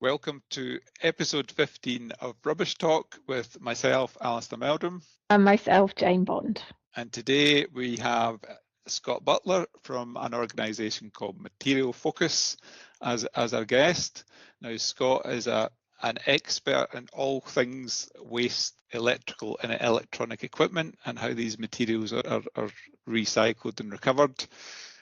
Welcome to episode 15 of Rubbish Talk with myself, Alistair Meldrum. And myself, Jane Bond. And today we have Scott Butler from an organisation called Material Focus as our guest. Now, Scott is an expert in all things waste, electrical and electronic equipment and how these materials are recycled and recovered.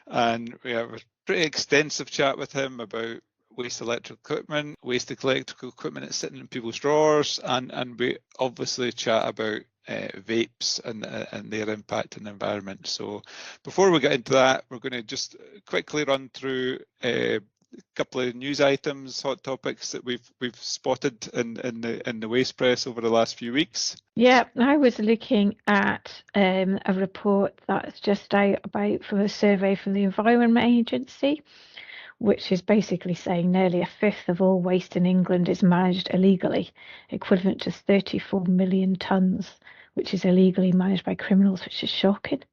And we have a pretty extensive chat with him about waste electrical equipment, waste electrical equipment that's sitting in people's drawers, and we obviously chat about vapes and their impact on the environment. So before we get into that, we're going to just quickly run through a couple of news items, hot topics that we've spotted in the waste press over the last few weeks. Yeah, I was looking at a report that's just out from a survey from the Environment Agency, which is basically saying nearly a fifth of all waste in England is managed illegally, equivalent to 34 million tonnes, which is illegally managed by criminals, which is shocking.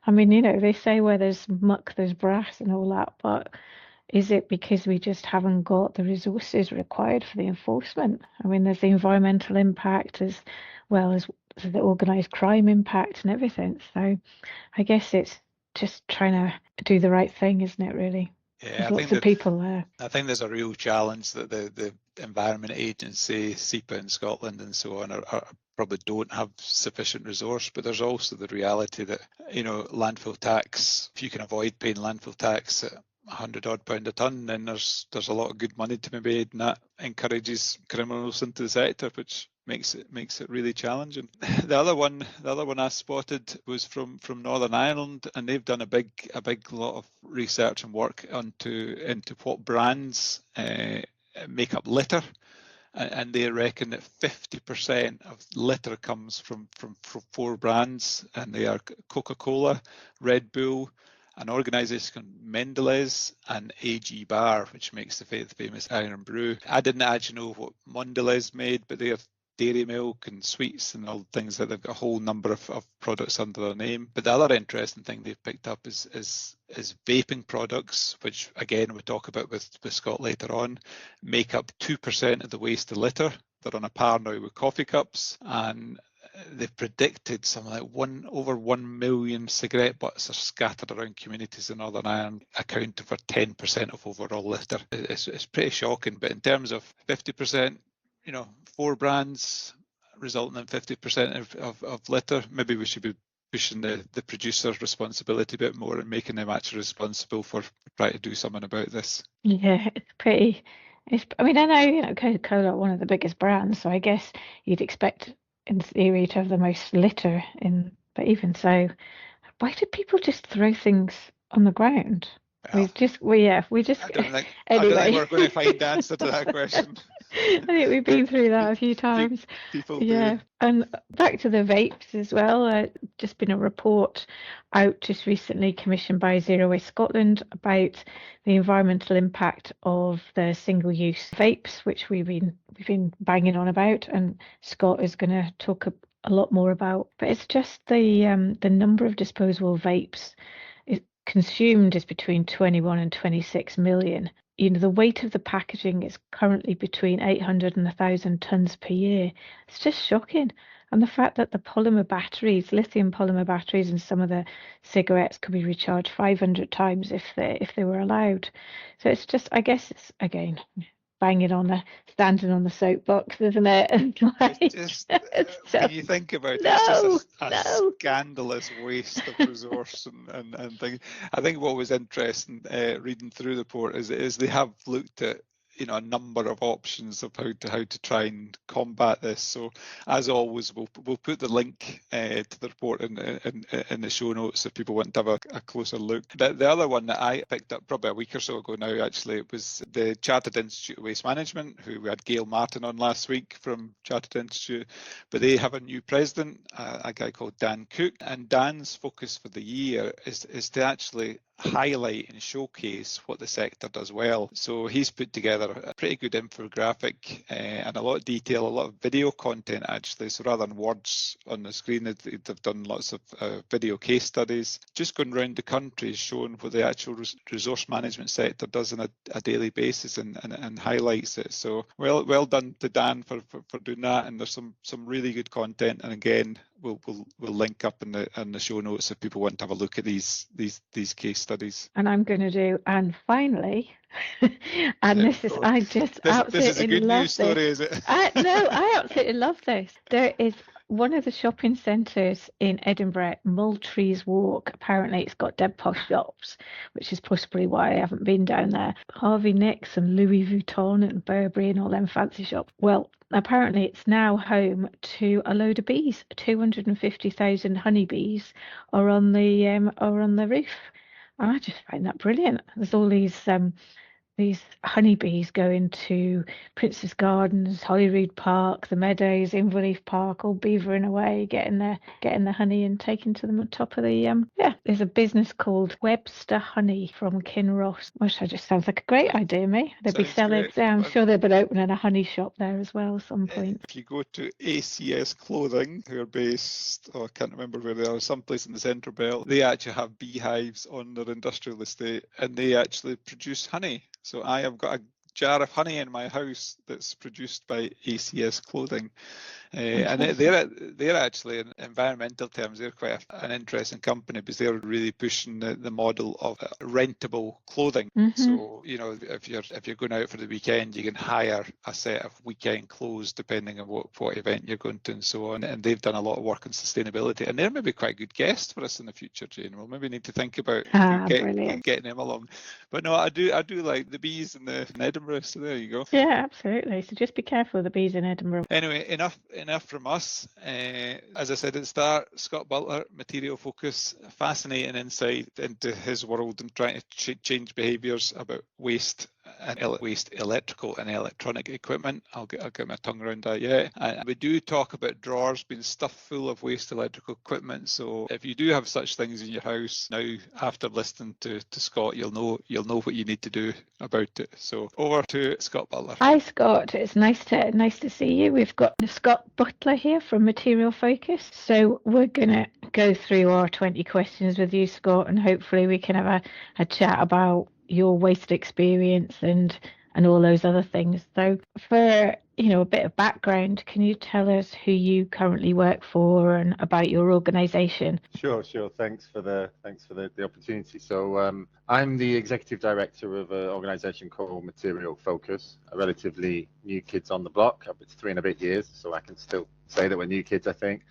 I mean, they say where there's muck, there's brass and all that, but is it because we just haven't got the resources required for the enforcement? I mean, there's the environmental impact as well as the organised crime impact and everything. So I guess it's just trying to do the right thing, isn't it, really? Yeah, There's lots of people there. I think there's a real challenge that the Environment Agency, SEPA in Scotland and so on are probably don't have sufficient resource, but there's also the reality that, landfill tax, if you can avoid paying landfill tax at £100 a tonne, then there's a lot of good money to be made, and that encourages criminals into the sector, which makes it really challenging. The other one I spotted was from Northern Ireland, and they've done a big lot of research and work into what brands make up litter, and they reckon that 50% of litter comes from 4 brands, and they are Coca-Cola, Red Bull, an organisation called Mondelez, and AG Bar, which makes the famous Iron Brew. I didn't actually know what Mondelez made, but they have dairy milk and sweets and all the things that they've got a whole number of products under their name. But the other interesting thing they've picked up is vaping products, which again we'll talk about with Scott later on, make up 2% of the waste of litter. They're on a par now with coffee cups, and they've predicted something like over 1 million cigarette butts are scattered around communities in Northern Ireland, accounting for 10% of overall litter. It's pretty shocking, but in terms of 50%, 4 brands resulting in 50% of litter, maybe we should be pushing the producer's responsibility a bit more and making them actually responsible for trying to do something about this. Yeah, I know, Coca-Cola are one of the biggest brands, so I guess you'd expect in theory to have the most litter but even so, why do people just throw things on the ground? Well, we just I don't think anyway. We're going to find the answer to that question. I think we've been through that a few times. People do. And back to the vapes as well. Just been a report out just recently commissioned by Zero Waste Scotland about the environmental impact of the single-use vapes, which we've been banging on about, and Scott is going to talk a lot more about. But it's just the number of disposable vapes consumed is between 21 and 26 million. The weight of the packaging is currently between 800 and 1,000 tonnes per year. It's just shocking. And the fact that the polymer batteries, lithium polymer batteries in some of the cigarettes could be recharged 500 times if they were allowed. So it's just, I guess it's, again, standing on the soapbox, isn't it? When you think about it, it's just a scandalous waste of resource and things. I think what was interesting reading through the report is they have looked at a number of options of how to try and combat this. So as always, we'll put the link to the report in the show notes if people want to have a closer look. The other one that I picked up probably a week or so ago now, actually, it was the Chartered Institute of Waste Management, who we had Gail Martin on last week from Chartered Institute, but they have a new president, a guy called Dan Cook, and Dan's focus for the year is to actually highlight and showcase what the sector does well. So he's put together a pretty good infographic and a lot of detail, a lot of video content actually. So rather than words on the screen, they've done lots of video case studies, just going around the country showing what the actual resource management sector does on a daily basis and highlights it. So well done to Dan for doing that. And there's some really good content. And again, we'll link up in the show notes if people want to have a look at these case studies. And I'm going to do, and finally, and this is, I just absolutely this is a good love news story, is it? No, I absolutely love this. There is one of the shopping centres in Edinburgh, Multrees Walk. Apparently, it's got dead posh shops, which is possibly why I haven't been down there. Harvey Nicks and Louis Vuitton and Burberry and all them fancy shops. Well, apparently, it's now home to a load of bees. 250,000 honeybees are on the roof. And I just find that brilliant. There's all these honeybees going to Princess Gardens, Holyrood Park, the Meadows, Inverleaf Park, all beavering away, getting the honey and taking to them on top of the There's a business called Webster Honey from Kinross, which just sounds like a great idea, me. They'd be selling. I'm sure they'll be opening a honey shop there as well at some point. If you go to ACS Clothing, who are based, I can't remember where they are, someplace in the Central Belt, they actually have beehives on their industrial estate, and they actually produce honey. So I have got a jar of honey in my house that's produced by ACS Clothing. And they're actually, in environmental terms, they're quite an interesting company because they're really pushing the model of rentable clothing. So if you're going out for the weekend, you can hire a set of weekend clothes depending on what event you're going to and so on. And they've done a lot of work on sustainability, and they're maybe quite a good guest for us in the future, Jane. We'll maybe need to think about getting them along. But no, I do like the bees in Edinburgh. So there you go. Yeah, absolutely. So just be careful of the bees in Edinburgh. Anyway, enough from us. As I said at the start, Scott Butler, material focus, fascinating insight into his world and trying to change behaviours about waste electrical and electronic equipment. I'll get my tongue around that yet. And we do talk about drawers being stuffed full of waste electrical equipment. So if you do have such things in your house now, after listening to Scott, you'll know what you need to do about it. So over to Scott Butler. Hi Scott, it's nice to see you. We've got Scott Butler here from Material Focus. So we're gonna go through our 20 questions with you, Scott, and hopefully we can have a chat about your waste experience and all those other things. So for a bit of background, can you tell us who you currently work for and about your organisation? Sure. Thanks for the opportunity. So I'm the executive director of an organisation called Material Focus, a relatively new kids on the block. It's 3 and a bit years, so I can still say that we're new kids, I think.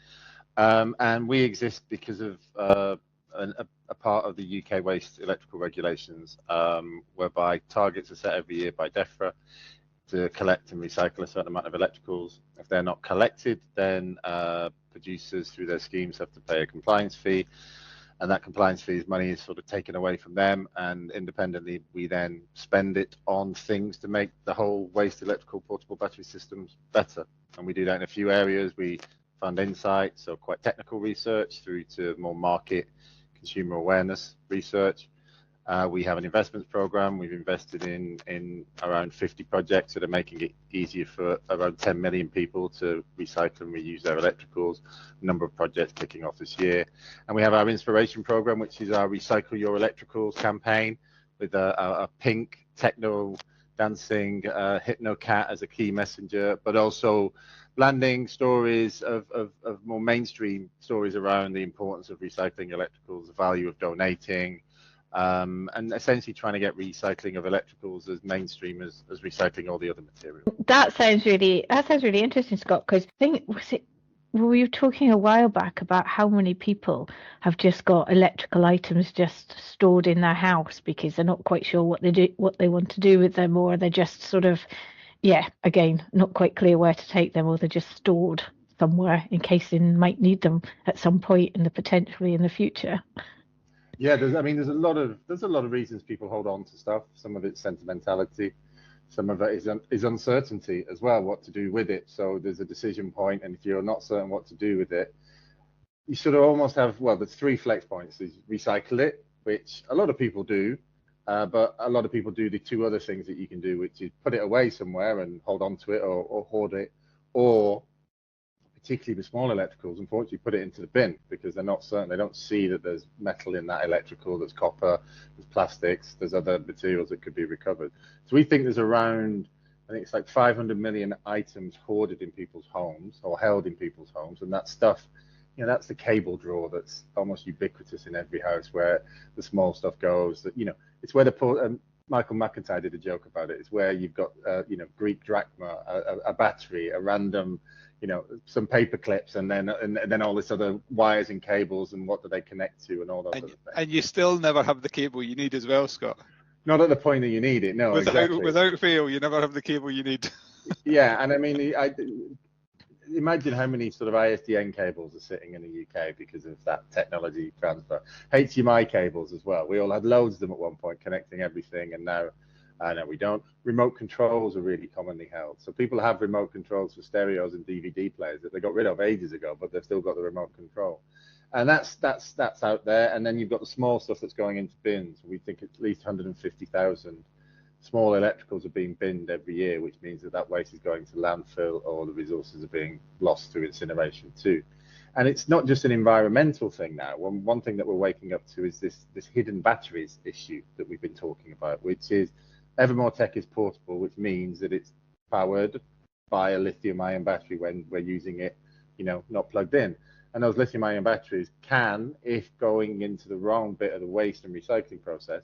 And we exist because of a part of the UK waste electrical regulations, whereby targets are set every year by DEFRA to collect and recycle a certain amount of electricals. If they're not collected, then producers through their schemes have to pay a compliance fee, and that compliance fee's money is sort of taken away from them, and independently we then spend it on things to make the whole waste electrical portable battery systems better. And we do that in a few areas. We fund insight, so quite technical research, through to more market consumer awareness research. We have an investments program. We've invested in around 50 projects that are making it easier for around 10 million people to recycle and reuse their electricals. A number of projects kicking off this year. And we have our inspiration program, which is our Recycle Your Electricals campaign, with a pink techno dancing hypno cat as a key messenger, but also blending stories of more mainstream stories around the importance of recycling electricals, the value of donating, and essentially trying to get recycling of electricals as mainstream as recycling all the other materials. That sounds really interesting, Scott, because we were talking a while back about how many people have just got electrical items just stored in their house because they're not quite sure what they want to do with them, or they're just sort of, again, not quite clear where to take them, or they're just stored somewhere in case they might need them at some point potentially in the future. Yeah, there's a lot of reasons people hold on to stuff. Some of it's sentimentality. Some of it is uncertainty as well, what to do with it. So there's a decision point, and if you're not certain what to do with it, you sort of almost have, there's 3 flex points. There's recycle it, which a lot of people do, but a lot of people do the two other things that you can do, which is put it away somewhere and hold on to it, or hoard it, or particularly with small electricals, unfortunately, put it into the bin because they're not certain. They don't see that there's metal in that electrical, there's copper, there's plastics, there's other materials that could be recovered. So we think there's around, I think it's like 500 million items hoarded in people's homes or held in people's homes. And that stuff, you know, that's the cable drawer that's almost ubiquitous in every house where the small stuff goes. That, you know, it's where the Michael McIntyre did a joke about it. It's where you've got, you know, Greek drachma, a battery, a random, you know, some paper clips, and then all this other wires and cables, and what do they connect to, and all those other things. And you still never have the cable you need as well, Scott. Not at the point that you need it, no, exactly. Without fail, you never have the cable you need. Yeah, and I mean, imagine how many sort of ISDN cables are sitting in the UK because of that technology transfer. HDMI cables as well. We all had loads of them at one point connecting everything, and now no, we don't. Remote controls are really commonly held. So people have remote controls for stereos and DVD players that they got rid of ages ago, but they've still got the remote control. And that's out there. And then you've got the small stuff that's going into bins. We think at least 150,000 small electricals are being binned every year, which means that waste is going to landfill, or the resources are being lost through incineration too. And it's not just an environmental thing now. One thing that we're waking up to is this hidden batteries issue that we've been talking about, which is evermore tech is portable, which means that it's powered by a lithium-ion battery when we're using it, you know, not plugged in. And those lithium-ion batteries can, if going into the wrong bit of the waste and recycling process,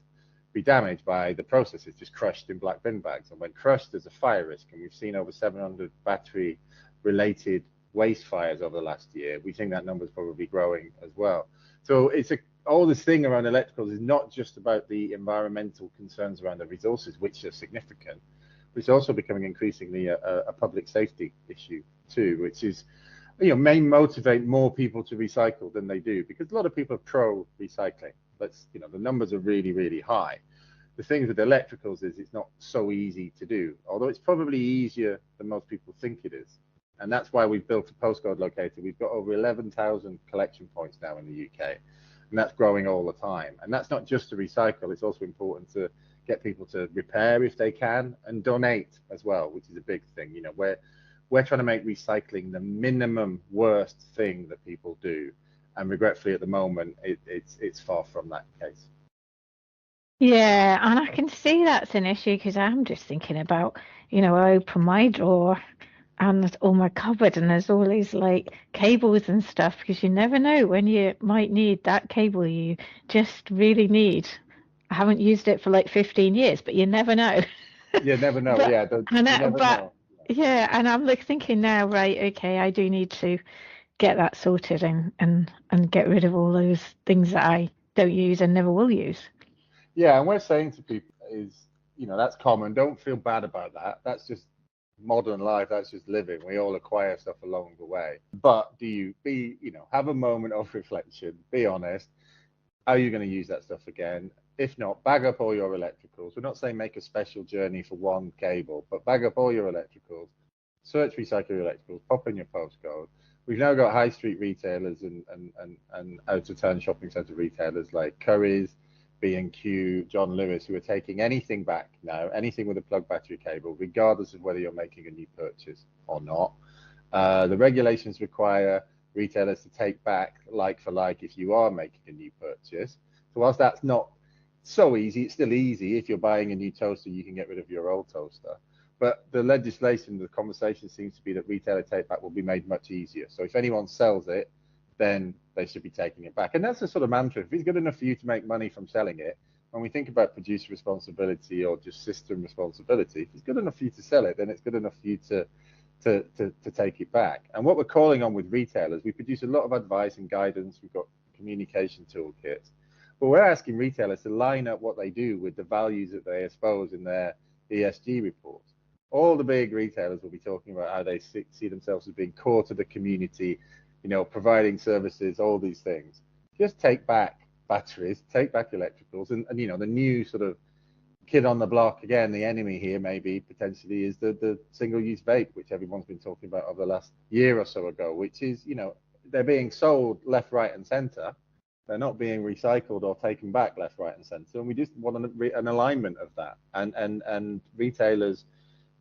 be damaged by the process. It's just crushed in black bin bags. And when crushed, there's a fire risk. And we've seen over 700 battery-related waste fires over the last year. We think that number is probably growing as well. So it's all this thing around electricals is not just about the environmental concerns around the resources, which are significant, but it's also becoming increasingly a public safety issue too, which is, you know, may motivate more people to recycle than they do, because a lot of people are pro recycling. You know, the numbers are really, really high. The thing with electricals is it's not so easy to do, although it's probably easier than most people think it is. And that's why we've built a postcode locator. We've got over 11,000 collection points now in the UK. And that's growing all the time. And that's not just to recycle, it's also important to get people to repair if they can, and donate as well, which is a big thing. You know, we're trying to make recycling the minimum worst thing that people do. And regretfully at the moment, it's far from that case. Yeah, and I can see that's an issue, because I'm just thinking about, you know, I open my drawer and there's all my cupboard, and there's all these like cables and stuff, because you never know when you might need that cable you just really need. I haven't used it for like 15 years, but you never know. You never know. But, Yeah, you never know. Yeah, and I'm like thinking now, right, okay, I do need to get that sorted and get rid of all those things that I don't use and never will use. Yeah, and we're saying to people is, you know, that's common. Don't feel bad about that. That's just modern life. That's just living. We all acquire stuff along the way. But you know, have a moment of reflection, be honest. Are you going to use that stuff again? If not, bag up all your electricals. We're not saying make a special journey for one cable, but bag up all your electricals, search recycle your electricals, pop in your postcode. We've now got high street retailers and out of town shopping centre retailers like Currys, B&Q, John Lewis, who are taking anything back now, anything with a plug battery cable, regardless of whether you're making a new purchase or not. The regulations require retailers to take back like for like if you are making a new purchase. So whilst that's not so easy, it's still easy. If you're buying a new toaster, you can get rid of your old toaster. But the legislation, the conversation seems to be that retailer take back will be made much easier. So if anyone sells it, then they should be taking it back. And that's the sort of mantra. If it's good enough for you to make money from selling it, when we think about producer responsibility or just system responsibility, if it's good enough for you to sell it, then it's good enough for you to take it back. And what we're calling on with retailers, we produce a lot of advice and guidance. We've got communication toolkits, but we're asking retailers to line up what they do with the values that they expose in their ESG reports. All the big retailers will be talking about how they see themselves as being core to the community, you know, providing services, all these things. Just take back batteries, take back electricals, and you know, the new sort of kid on the block, again, the enemy here maybe potentially is the single-use vape, which everyone's been talking about over the last year or so ago, which is, you know, they're being sold left, right, and center, They're not being recycled or taken back left, right, and centre. And we just want an alignment of that. And retailers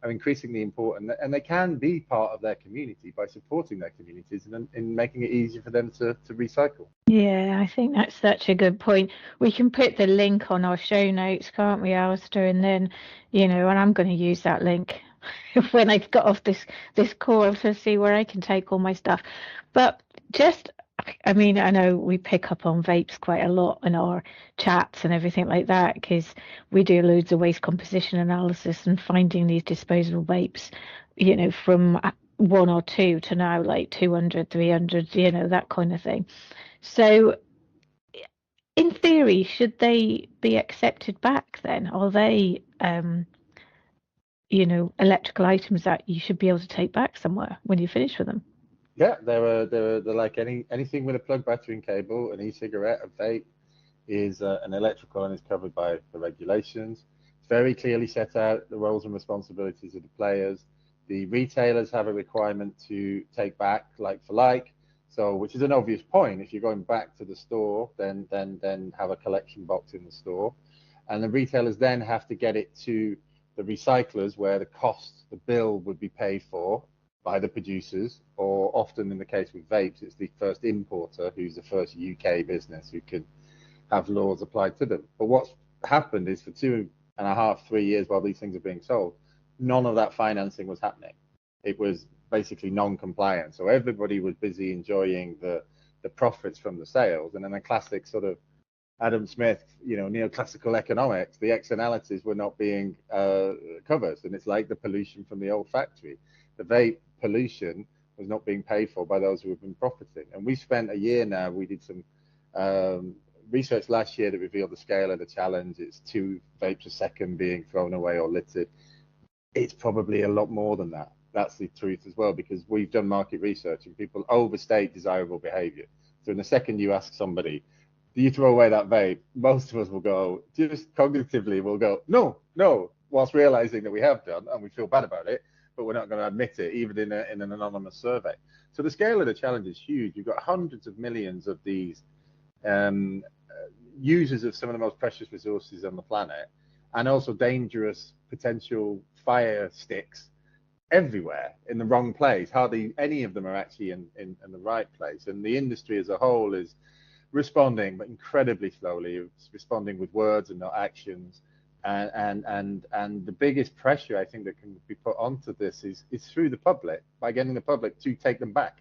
are increasingly important, and they can be part of their community by supporting their communities and in making it easier for them to recycle. Yeah, I think that's such a good point. We can put the link on our show notes, can't we, Alistair? And then, and I'm going to use that link when I've got off this call to see where I can take all my stuff. But I know we pick up on vapes quite a lot in our chats and everything like that, because we do loads of waste composition analysis and finding these disposable vapes, from one or two to now like 200, 300, that kind of thing. So in theory, should they be accepted back then? Are they, electrical items that you should be able to take back somewhere when you finish with them? Yeah, they're like anything with a plug battery and cable, an e-cigarette, a vape is an electrical and is covered by the regulations. It's very clearly set out the roles and responsibilities of the players. The retailers have a requirement to take back like for like, so which is an obvious point. If you're going back to the store, then have a collection box in the store, and the retailers then have to get it to the recyclers where the bill would be paid for by the producers, or often in the case with vapes, it's the first importer who's the first UK business who can have laws applied to them. But what's happened is for 2.5, 3 years while these things are being sold, none of that financing was happening. It was basically non-compliant. So everybody was busy enjoying the profits from the sales. And in a classic sort of Adam Smith, neoclassical economics, the externalities were not being covered. And it's like the pollution from the old factory. The vape pollution was not being paid for by those who have been profiting. And we spent a year now, we did some research last year that revealed the scale of the challenge. It's 2 vapes a second being thrown away or littered. It's probably a lot more than that. That's the truth as well, because we've done market research and people overstate desirable behavior. So in the second you ask somebody, do you throw away that vape? Most of us will go, just cognitively, we'll go, no, whilst realizing that we have done and we feel bad about it, but we're not going to admit it, even in an anonymous survey. So the scale of the challenge is huge. You've got hundreds of millions of these users of some of the most precious resources on the planet, and also dangerous potential fire sticks everywhere in the wrong place. Hardly any of them are actually in the right place. And the industry as a whole is responding, but incredibly slowly. It's responding with words and not actions. And the biggest pressure I think that can be put onto this is through the public, by getting the public to take them back.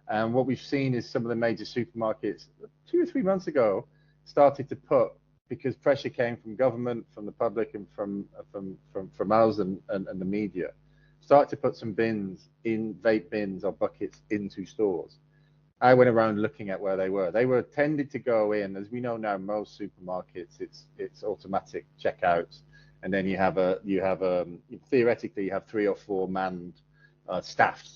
And what we've seen is some of the major supermarkets 2 or 3 months ago started to put, because pressure came from government, from the public, and from us and the media, start to put some bins in, vape bins or buckets into stores. I went around looking at where they were. They were tended to go in, as we know now, most supermarkets, it's automatic checkouts, and then you have theoretically you have 3 or 4 manned staffed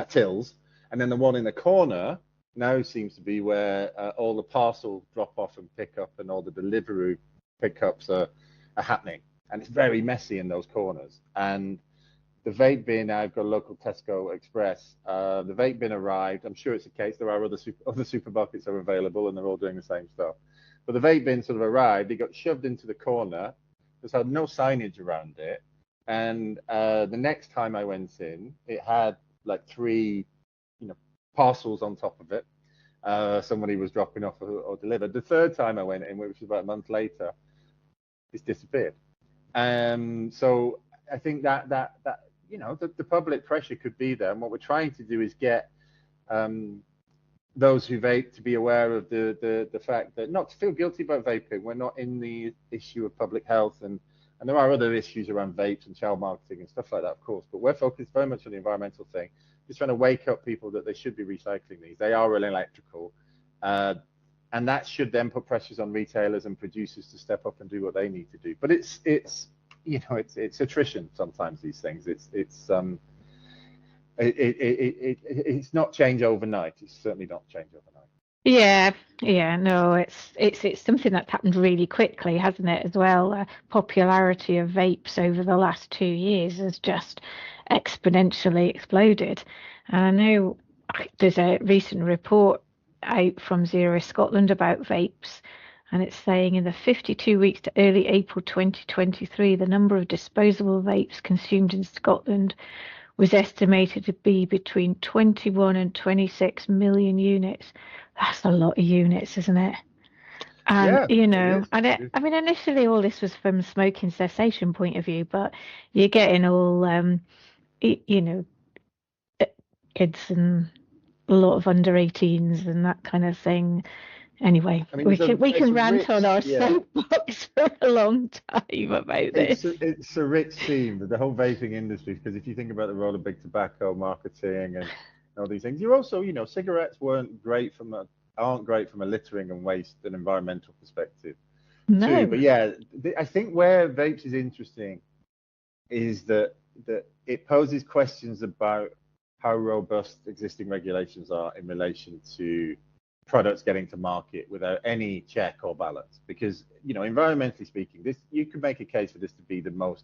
tills, and then the one in the corner now seems to be where all the parcel drop off and pick up and all the delivery pickups are happening, and it's very messy in those corners. And the vape bin, I've got a local Tesco Express. The vape bin arrived. I'm sure it's the case. There are other supermarkets are available, and they're all doing the same stuff. But the vape bin sort of arrived. It got shoved into the corner. There's had no signage around it. And the next time I went in, it had like 3, parcels on top of it. Somebody was dropping off or delivered. The third time I went in, which was about a month later, it's disappeared. So I think that the public pressure could be there, and what we're trying to do is get those who vape to be aware of the fact that not to feel guilty about vaping. We're not in the issue of public health, and there are other issues around vapes and child marketing and stuff like that, of course, but we're focused very much on the environmental thing, just trying to wake up people that they should be recycling these. They are really electrical, and that should then put pressures on retailers and producers to step up and do what they need to do. But it's attrition sometimes, these things. It's not change overnight. It's certainly not change overnight. Yeah, no, it's something that's happened really quickly, hasn't it, as well? Popularity of vapes over the last 2 years has just exponentially exploded. And I know there's a recent report out from Zero Scotland about vapes, and it's saying in the 52 weeks to early April 2023, the number of disposable vapes consumed in Scotland was estimated to be between 21 and 26 million units. That's a lot of units, isn't it? And Yeah, you it know, is. and I mean, initially all this was from smoking cessation point of view, but you're getting all, you know, kids and a lot of under 18s and that kind of thing. Anyway, I mean, we can it's a rant on rich, our yeah. soapbox for a long time about this. It's a rich theme, the whole vaping industry, because if you think about the role of big tobacco marketing and all these things, you're also, cigarettes aren't great from a littering and waste and environmental perspective too. No. But yeah, I think where vapes is interesting is that it poses questions about how robust existing regulations are in relation to products getting to market without any check or balance. Because, environmentally speaking, you could make a case for this to be the most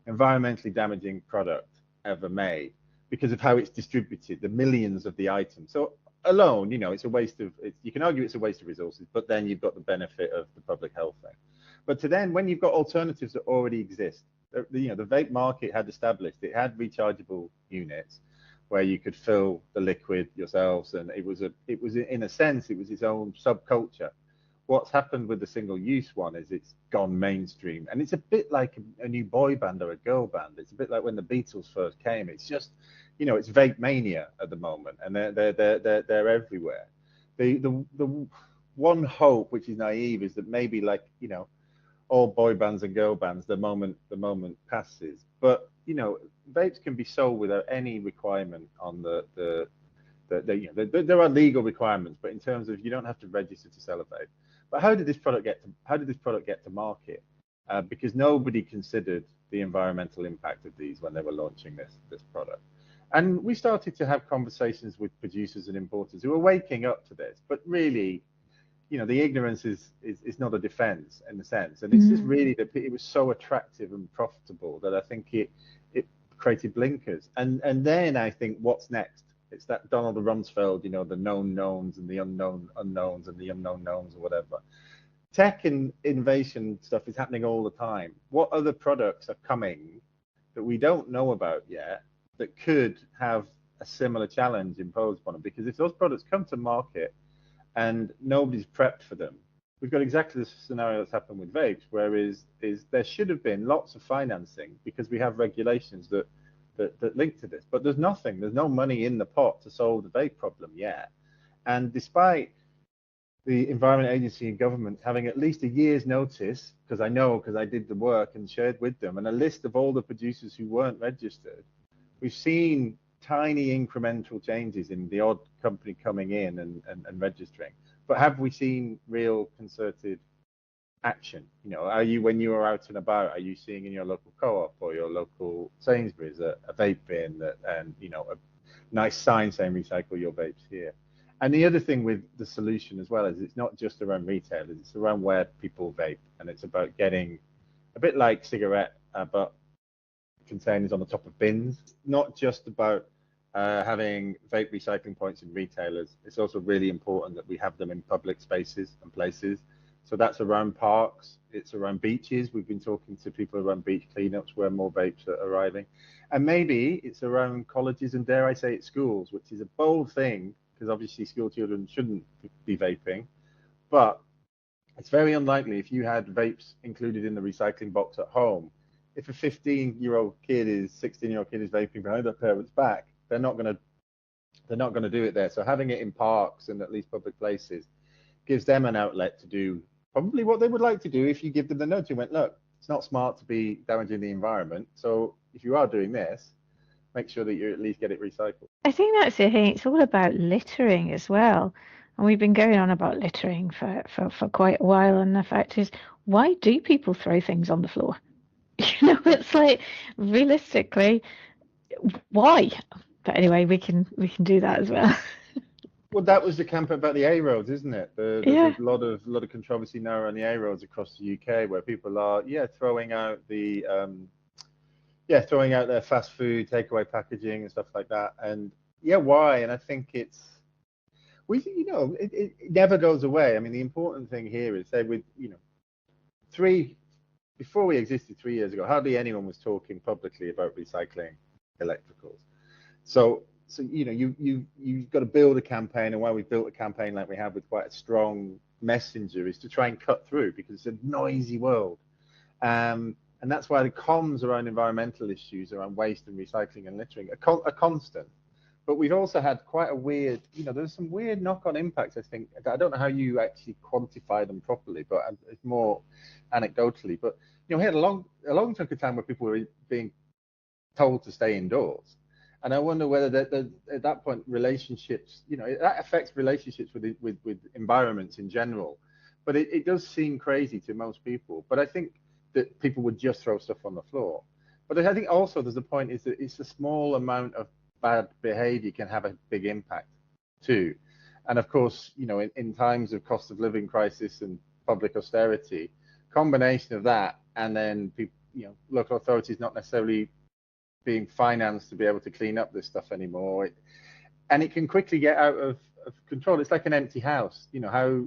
environmentally damaging product ever made because of how it's distributed, the millions of the items. So alone, it's a waste of, you can argue it's a waste of resources, but then you've got the benefit of the public health thing. But when you've got alternatives that already exist, the vape market had established, it had rechargeable units where you could fill the liquid yourselves, and it was in a sense, it was its own subculture. What's happened with the single-use one is it's gone mainstream, and it's a bit like a new boy band or a girl band. It's a bit like when the Beatles first came. It's just, it's vape mania at the moment, and they're everywhere. The one hope, which is naive, is that maybe all boy bands and girl bands, the moment passes. But vapes can be sold without any requirement on there are legal requirements, but in terms of you don't have to register to sell a vape. But how did this product get to market? Because nobody considered the environmental impact of these when they were launching this product. And we started to have conversations with producers and importers who are waking up to this, but really, the ignorance is not a defense in a sense. And it's just really that it was so attractive and profitable that I think it created blinkers. And then I think what's next? It's that Donald Rumsfeld, the known knowns and the unknown unknowns and the unknown knowns or whatever. Tech and innovation stuff is happening all the time. What other products are coming that we don't know about yet that could have a similar challenge imposed upon them? Because if those products come to market and nobody's prepped for them, we've got exactly the scenario that's happened with vapes, whereas there should have been lots of financing because we have regulations that link to this. But there's no money in the pot to solve the vape problem yet. And despite the Environment Agency and government having at least a year's notice, because I did the work and shared with them, and a list of all the producers who weren't registered, we've seen tiny incremental changes in the odd company coming in and registering. But have we seen real concerted action? When you are out and about, are you seeing in your local co-op or your local Sainsbury's a vape bin and a nice sign saying recycle your vapes here? And the other thing with the solution as well is it's not just around retailers, it's around where people vape, and it's about getting a bit like cigarette, but containers on the top of bins. Not just about having vape recycling points in retailers. It's also really important that we have them in public spaces and places. So that's around parks, it's around beaches. We've been talking to people around beach cleanups where more vapes are arriving. And maybe it's around colleges and, dare I say it, schools, which is a bold thing because obviously school children shouldn't be vaping. But it's very unlikely if you had vapes included in the recycling box at home, if a 16-year-old kid is 16-year-old kid is vaping behind their parents' back, they're not going to do it there. So having it in parks and at least public places gives them an outlet to do probably what they would like to do if you give them the nudge and went, look, it's not smart to be damaging the environment. So if you are doing this, make sure that you at least get it recycled. I think that's it. Hey, it's all about littering as well. And we've been going on about littering for quite a while. And the fact is, why do people throw things on the floor? It's like, realistically, why? But anyway, we can do that as well. Well, that was the camp about the A roads, isn't it? There's a lot of controversy now around the A roads across the UK where people are throwing out their fast food takeaway packaging and stuff like that. And yeah, why? And I think it's, it never goes away. I mean, the important thing here is that before we existed 3 years ago, hardly anyone was talking publicly about recycling electricals. So you've got to build a campaign, and why we built a campaign like we have with quite a strong messenger is to try and cut through, because it's a noisy world. And that's why the comms around environmental issues, around waste and recycling and littering, are constant. But we've also had quite a weird, there's some weird knock-on impacts, I think. I don't know how you actually quantify them properly, but it's more anecdotally. But, we had a long chunk of time where people were being told to stay indoors. And I wonder whether at that point, relationships, that affects relationships with environments in general. But it does seem crazy to most people. But I think that people would just throw stuff on the floor. But I think also there's a point is that it's a small amount of bad behavior can have a big impact too. And of course, in times of cost of living crisis and public austerity, combination of that, and then people, local authorities not necessarily being financed to be able to clean up this stuff anymore, and it can quickly get out of control. It's like an empty house. How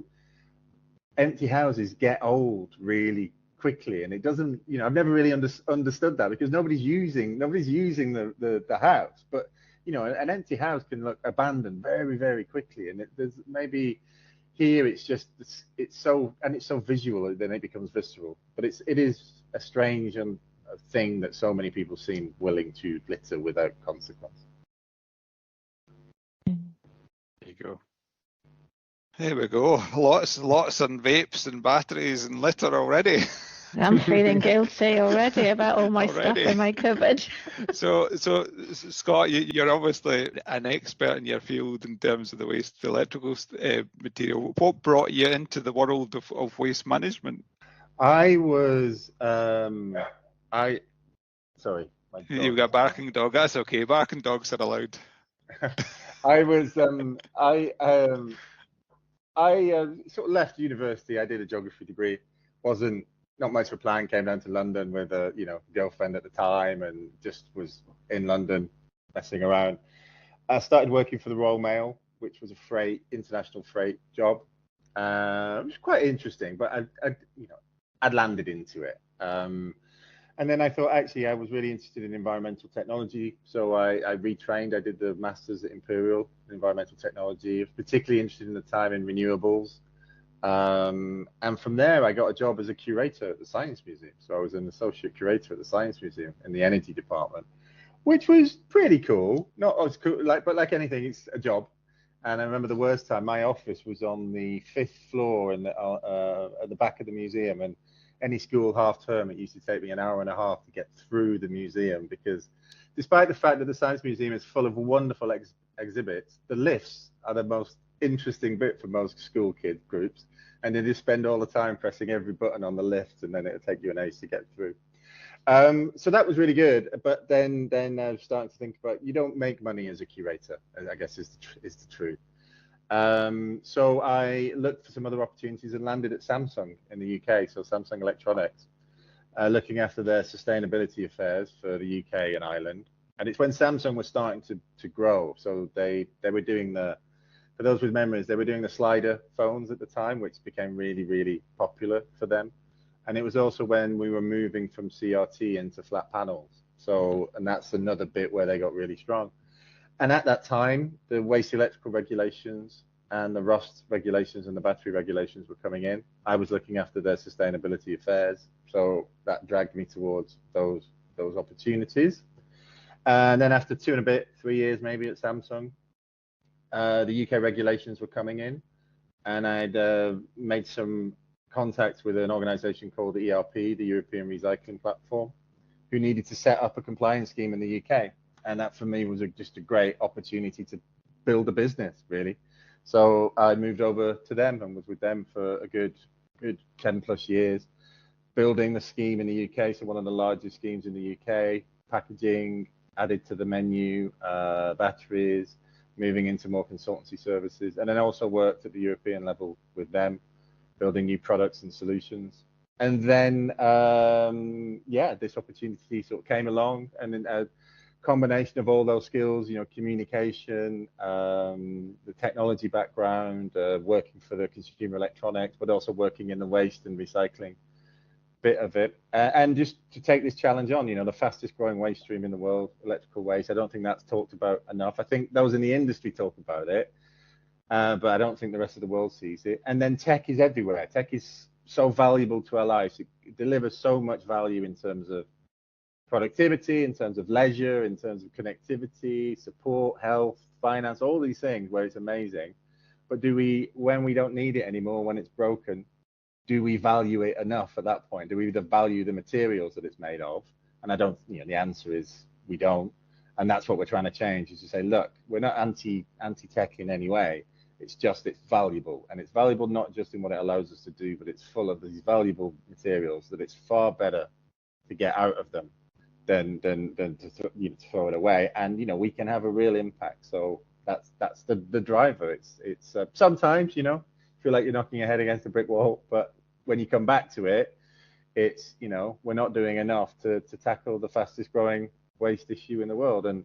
empty houses get old really quickly, and it doesn't. I've never really understood that, because nobody's using the house. But an empty house can look abandoned very, very quickly, and there's maybe here it's so visual, then it becomes visceral. But it is a strange thing that so many people seem willing to litter without consequence. There you go. There we go. Lots on vapes and batteries and litter already. I'm feeling guilty already about all my stuff in my cupboard. So Scott, you're obviously an expert in your field in terms of the waste electrical material. What brought you into the world of waste management? I was sorry. You've got a barking dog. That's okay. Barking dogs are allowed. I was I sort of left university. I did a geography degree. Not much of a plan. Came down to London with a girlfriend at the time, and just was in London messing around. I started working for the Royal Mail, which was a international freight job. It was quite interesting, but I'd landed into it. And then I thought, actually, I was really interested in environmental technology. So I retrained. I did the Masters at Imperial in environmental technology. I was particularly interested in the time in renewables. And from there, I got a job as a curator at the Science Museum. So I was an associate curator at the Science Museum in the energy department, which was pretty cool. Not as cool, but like anything, it's a job. And I remember the worst time, my office was on the 5th floor at the back of the museum. And any school half term, it used to take me an hour and a half to get through the museum, because despite the fact that the Science Museum is full of wonderful exhibits, the lifts are the most interesting bit for most school kid groups. And they just spend all the time pressing every button on the lift, and then it'll take you an age to get through. So that was really good. But then I was starting to think about, you don't make money as a curator, I guess is the truth. So I looked for some other opportunities and landed at Samsung in the UK, so Samsung Electronics, looking after their sustainability affairs for the UK and Ireland. And it's when Samsung was starting to grow. So they were doing for those with memories, they were doing the slider phones at the time, which became really, really popular for them. And it was also when we were moving from CRT into flat panels. So, and that's another bit where they got really strong. And at that time, the waste electrical regulations and the rust regulations and the battery regulations were coming in. I was looking after their sustainability affairs, so that dragged me towards those opportunities. And then after 3 years maybe at Samsung, the UK regulations were coming in, and I'd made some contacts with an organisation called the ERP, the European Recycling Platform, who needed to set up a compliance scheme in the UK. And that for me was just a great opportunity to build a business, really. So I moved over to them and was with them for a good 10 plus years, building the scheme in the UK. So one of the largest schemes in the UK, packaging added to the menu, batteries, moving into more consultancy services. And then also worked at the European level with them, building new products and solutions. And then, this opportunity sort of came along, and then combination of all those skills, communication, the technology background, working for the consumer electronics, but also working in the waste and recycling bit of it, and just to take this challenge on, the fastest growing waste stream in the world, electrical waste. I don't think that's talked about enough. I think those in the industry talk about it, but I don't think the rest of the world sees it. And then tech is everywhere. Tech is so valuable to our lives. It delivers so much value in terms of productivity, in terms of leisure, in terms of connectivity, support, health, finance, all these things where it's amazing. But when we don't need it anymore, when it's broken, do we value it enough at that point? Do we value the materials that it's made of? And I don't, the answer is we don't. And that's what we're trying to change, is to say, look, we're not anti-tech in any way. It's just, it's valuable. And it's valuable not just in what it allows us to do, but it's full of these valuable materials that it's far better to get out of them than to throw it away. And, we can have a real impact. So that's the driver. It's sometimes, feel like you're knocking your head against a brick wall, but when you come back to it, it's, we're not doing enough to tackle the fastest growing waste issue in the world. And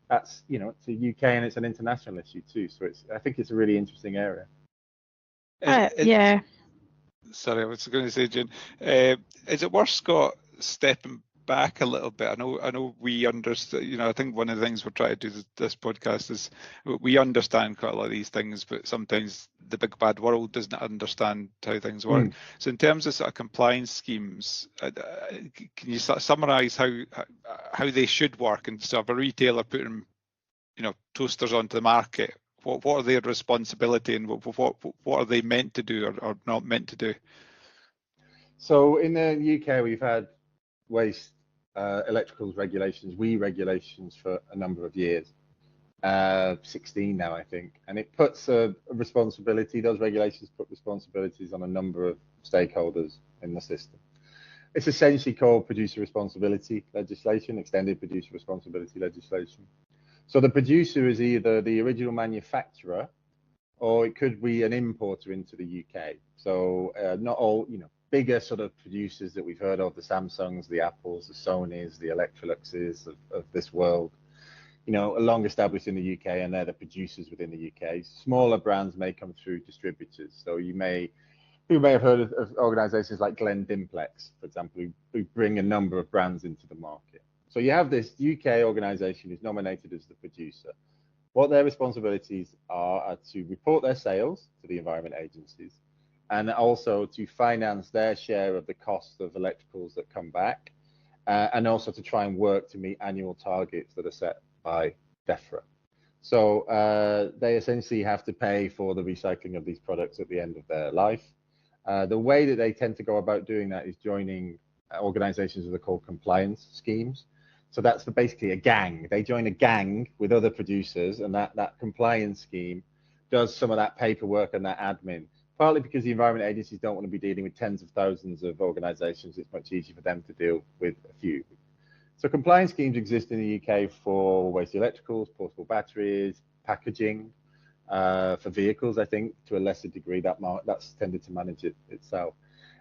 that's, it's a UK and it's an international issue too. So I think it's a really interesting area. Yeah. Sorry, I was going to say, Jane, is it worth, Scott, stepping back a little bit? I know we understand, I think one of the things we're trying to do this podcast is we understand quite a lot of these things, but sometimes the big bad world doesn't understand how things work. So in terms of sort of compliance schemes, can you sort of summarize how they should work? And so if a retailer putting, toasters onto the market, what are their responsibility, and what are they meant to do or not meant to do? So in the UK, we've had waste electricals regulations for a number of years, 16 now, I think, and it puts a responsibility. Those regulations put responsibilities on a number of stakeholders in the system. It's essentially called producer responsibility legislation, extended producer responsibility legislation. So the producer is either the original manufacturer, or it could be an importer into the UK. So not all, bigger sort of producers that we've heard of, the Samsungs, the Apples, the Sonys, the Electroluxes of this world, are long established in the UK, and they're the producers within the UK. Smaller brands may come through distributors. So you may have heard of organizations like Glen Dimplex, for example, who bring a number of brands into the market. So you have this UK organization who's nominated as the producer. What their responsibilities are to report their sales to the environment agencies, and also to finance their share of the cost of electricals that come back, and also to try and work to meet annual targets that are set by DEFRA. So they essentially have to pay for the recycling of these products at the end of their life. The way that they tend to go about doing that is joining organizations that are called compliance schemes. So that's basically a gang. They join a gang with other producers, and that compliance scheme does some of that paperwork and that admin. Partly because the environment agencies don't want to be dealing with tens of thousands of organizations. It's much easier for them to deal with a few. So compliance schemes exist in the UK for waste electricals, portable batteries, packaging, for vehicles, I think, to a lesser degree. That's tended to manage it itself.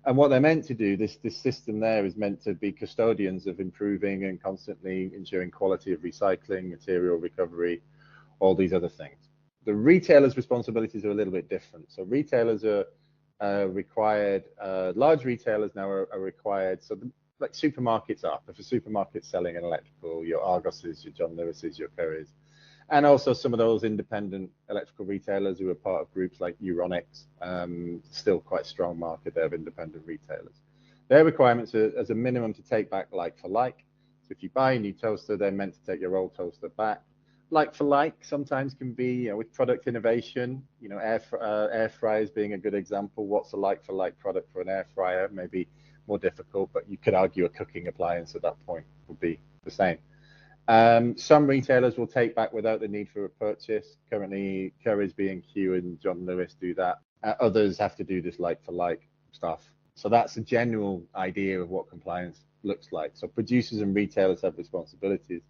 And what they're meant to do, this system there is meant to be custodians of improving and constantly ensuring quality of recycling, material recovery, all these other things. The retailers' responsibilities are a little bit different. So retailers are required, large retailers now are required, so like supermarkets are. If a supermarket's selling an electrical, your Argoses, your John Lewis's, your Currys, and also some of those independent electrical retailers who are part of groups like Euronics, still quite strong market there of independent retailers. Their requirements are as a minimum to take back like for like. So if you buy a new toaster, they're meant to take your old toaster back. Like for like sometimes can be, with product innovation, air fryers being a good example. What's a like for like product for an air fryer? Maybe more difficult, but you could argue a cooking appliance at that point would be the same. Some retailers will take back without the need for a purchase. Currently, Currys, B&Q, and John Lewis do that. Others have to do this like for like stuff. So that's a general idea of what compliance looks like. So producers and retailers have responsibilities.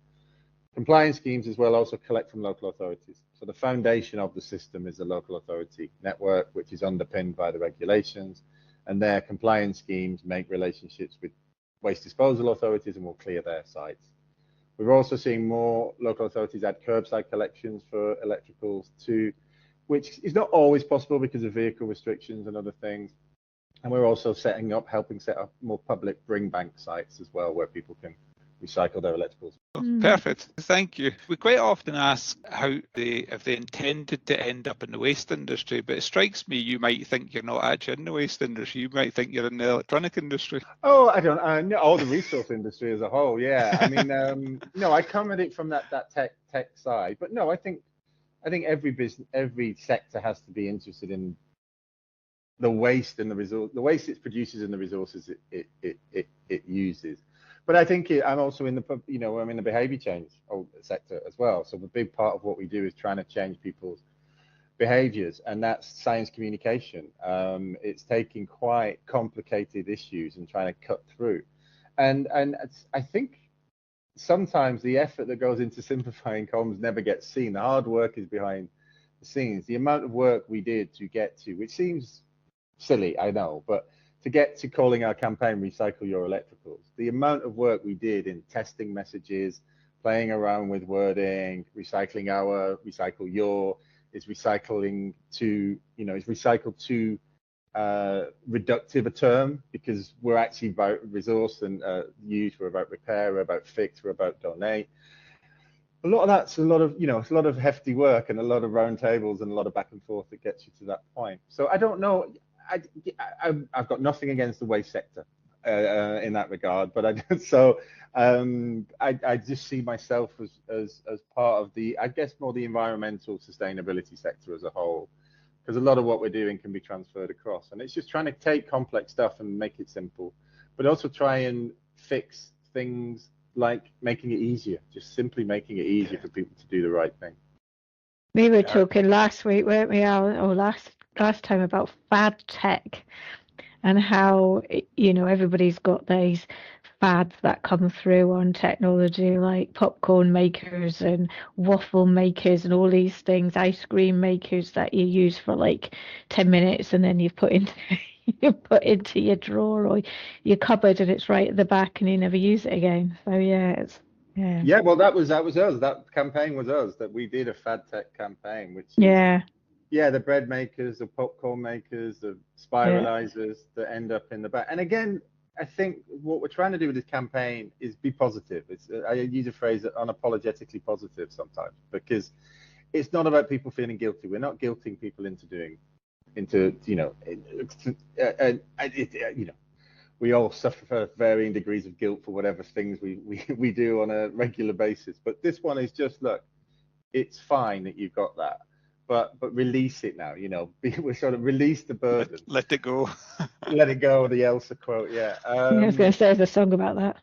Compliance schemes as well also collect from local authorities. So the foundation of the system is the local authority network, which is underpinned by the regulations, and their compliance schemes make relationships with waste disposal authorities and will clear their sites. We're also seeing more local authorities add curbside collections for electricals too, which is not always possible because of vehicle restrictions and other things. And we're also helping set up more public bring bank sites as well, where people can recycle their electricals. Perfect, thank you. We quite often ask if they intended to end up in the waste industry, but it strikes me you might think you're not actually in the waste industry. You might think you're in the electronic industry. Oh, I don't know. The resource industry as a whole, yeah. I mean, no, I come at it from that tech side, but no, I think every sector has to be interested in the waste and the waste it produces and the resources it uses. But I think I'm also in I'm in the behavior change sector as well. So a big part of what we do is trying to change people's behaviors, and that's science communication. It's taking quite complicated issues and trying to cut through. And I think sometimes the effort that goes into simplifying comms never gets seen. The hard work is behind the scenes. The amount of work we did to get to, which seems silly, I know, but to get to calling our campaign Recycle Your Electricals, the amount of work we did in testing messages, playing around with wording, recycle your, is recycling to, is recycle to reductive a term, because we're actually about resource and use, we're about repair, we're about fix, we're about donate. A lot of that's it's a lot of hefty work and a lot of round tables and a lot of back and forth that gets you to that point. So I don't know. I've got nothing against the waste sector in that regard, but I just see myself as part of I guess more the environmental sustainability sector as a whole, because a lot of what we're doing can be transferred across, and it's just trying to take complex stuff and make it simple, but also try and fix things like making it easier, just simply making it easier for people to do the right thing. We were talking last week, weren't we, Al, or last time, about fad tech and how, everybody's got these fads that come through on technology, like popcorn makers and waffle makers and all these things, ice cream makers that you use for like 10 minutes and then you put into your drawer or your cupboard and it's right at the back and you never use it again. So yeah, well, that was us. That campaign was us, that we did a fad tech campaign, which is, the bread makers, the popcorn makers, the spiralizers that end up in the back. And again, I think what we're trying to do with this campaign is be positive. I use a phrase that unapologetically positive sometimes, because it's not about people feeling guilty. We're not guilting people we all suffer varying degrees of guilt for whatever things we do on a regular basis. But this one is just, look, it's fine that you've got that, but release it now. We're sort of release the burden. Let it go. Let it go. The Elsa quote. Yeah. I was going to say there's a song about that.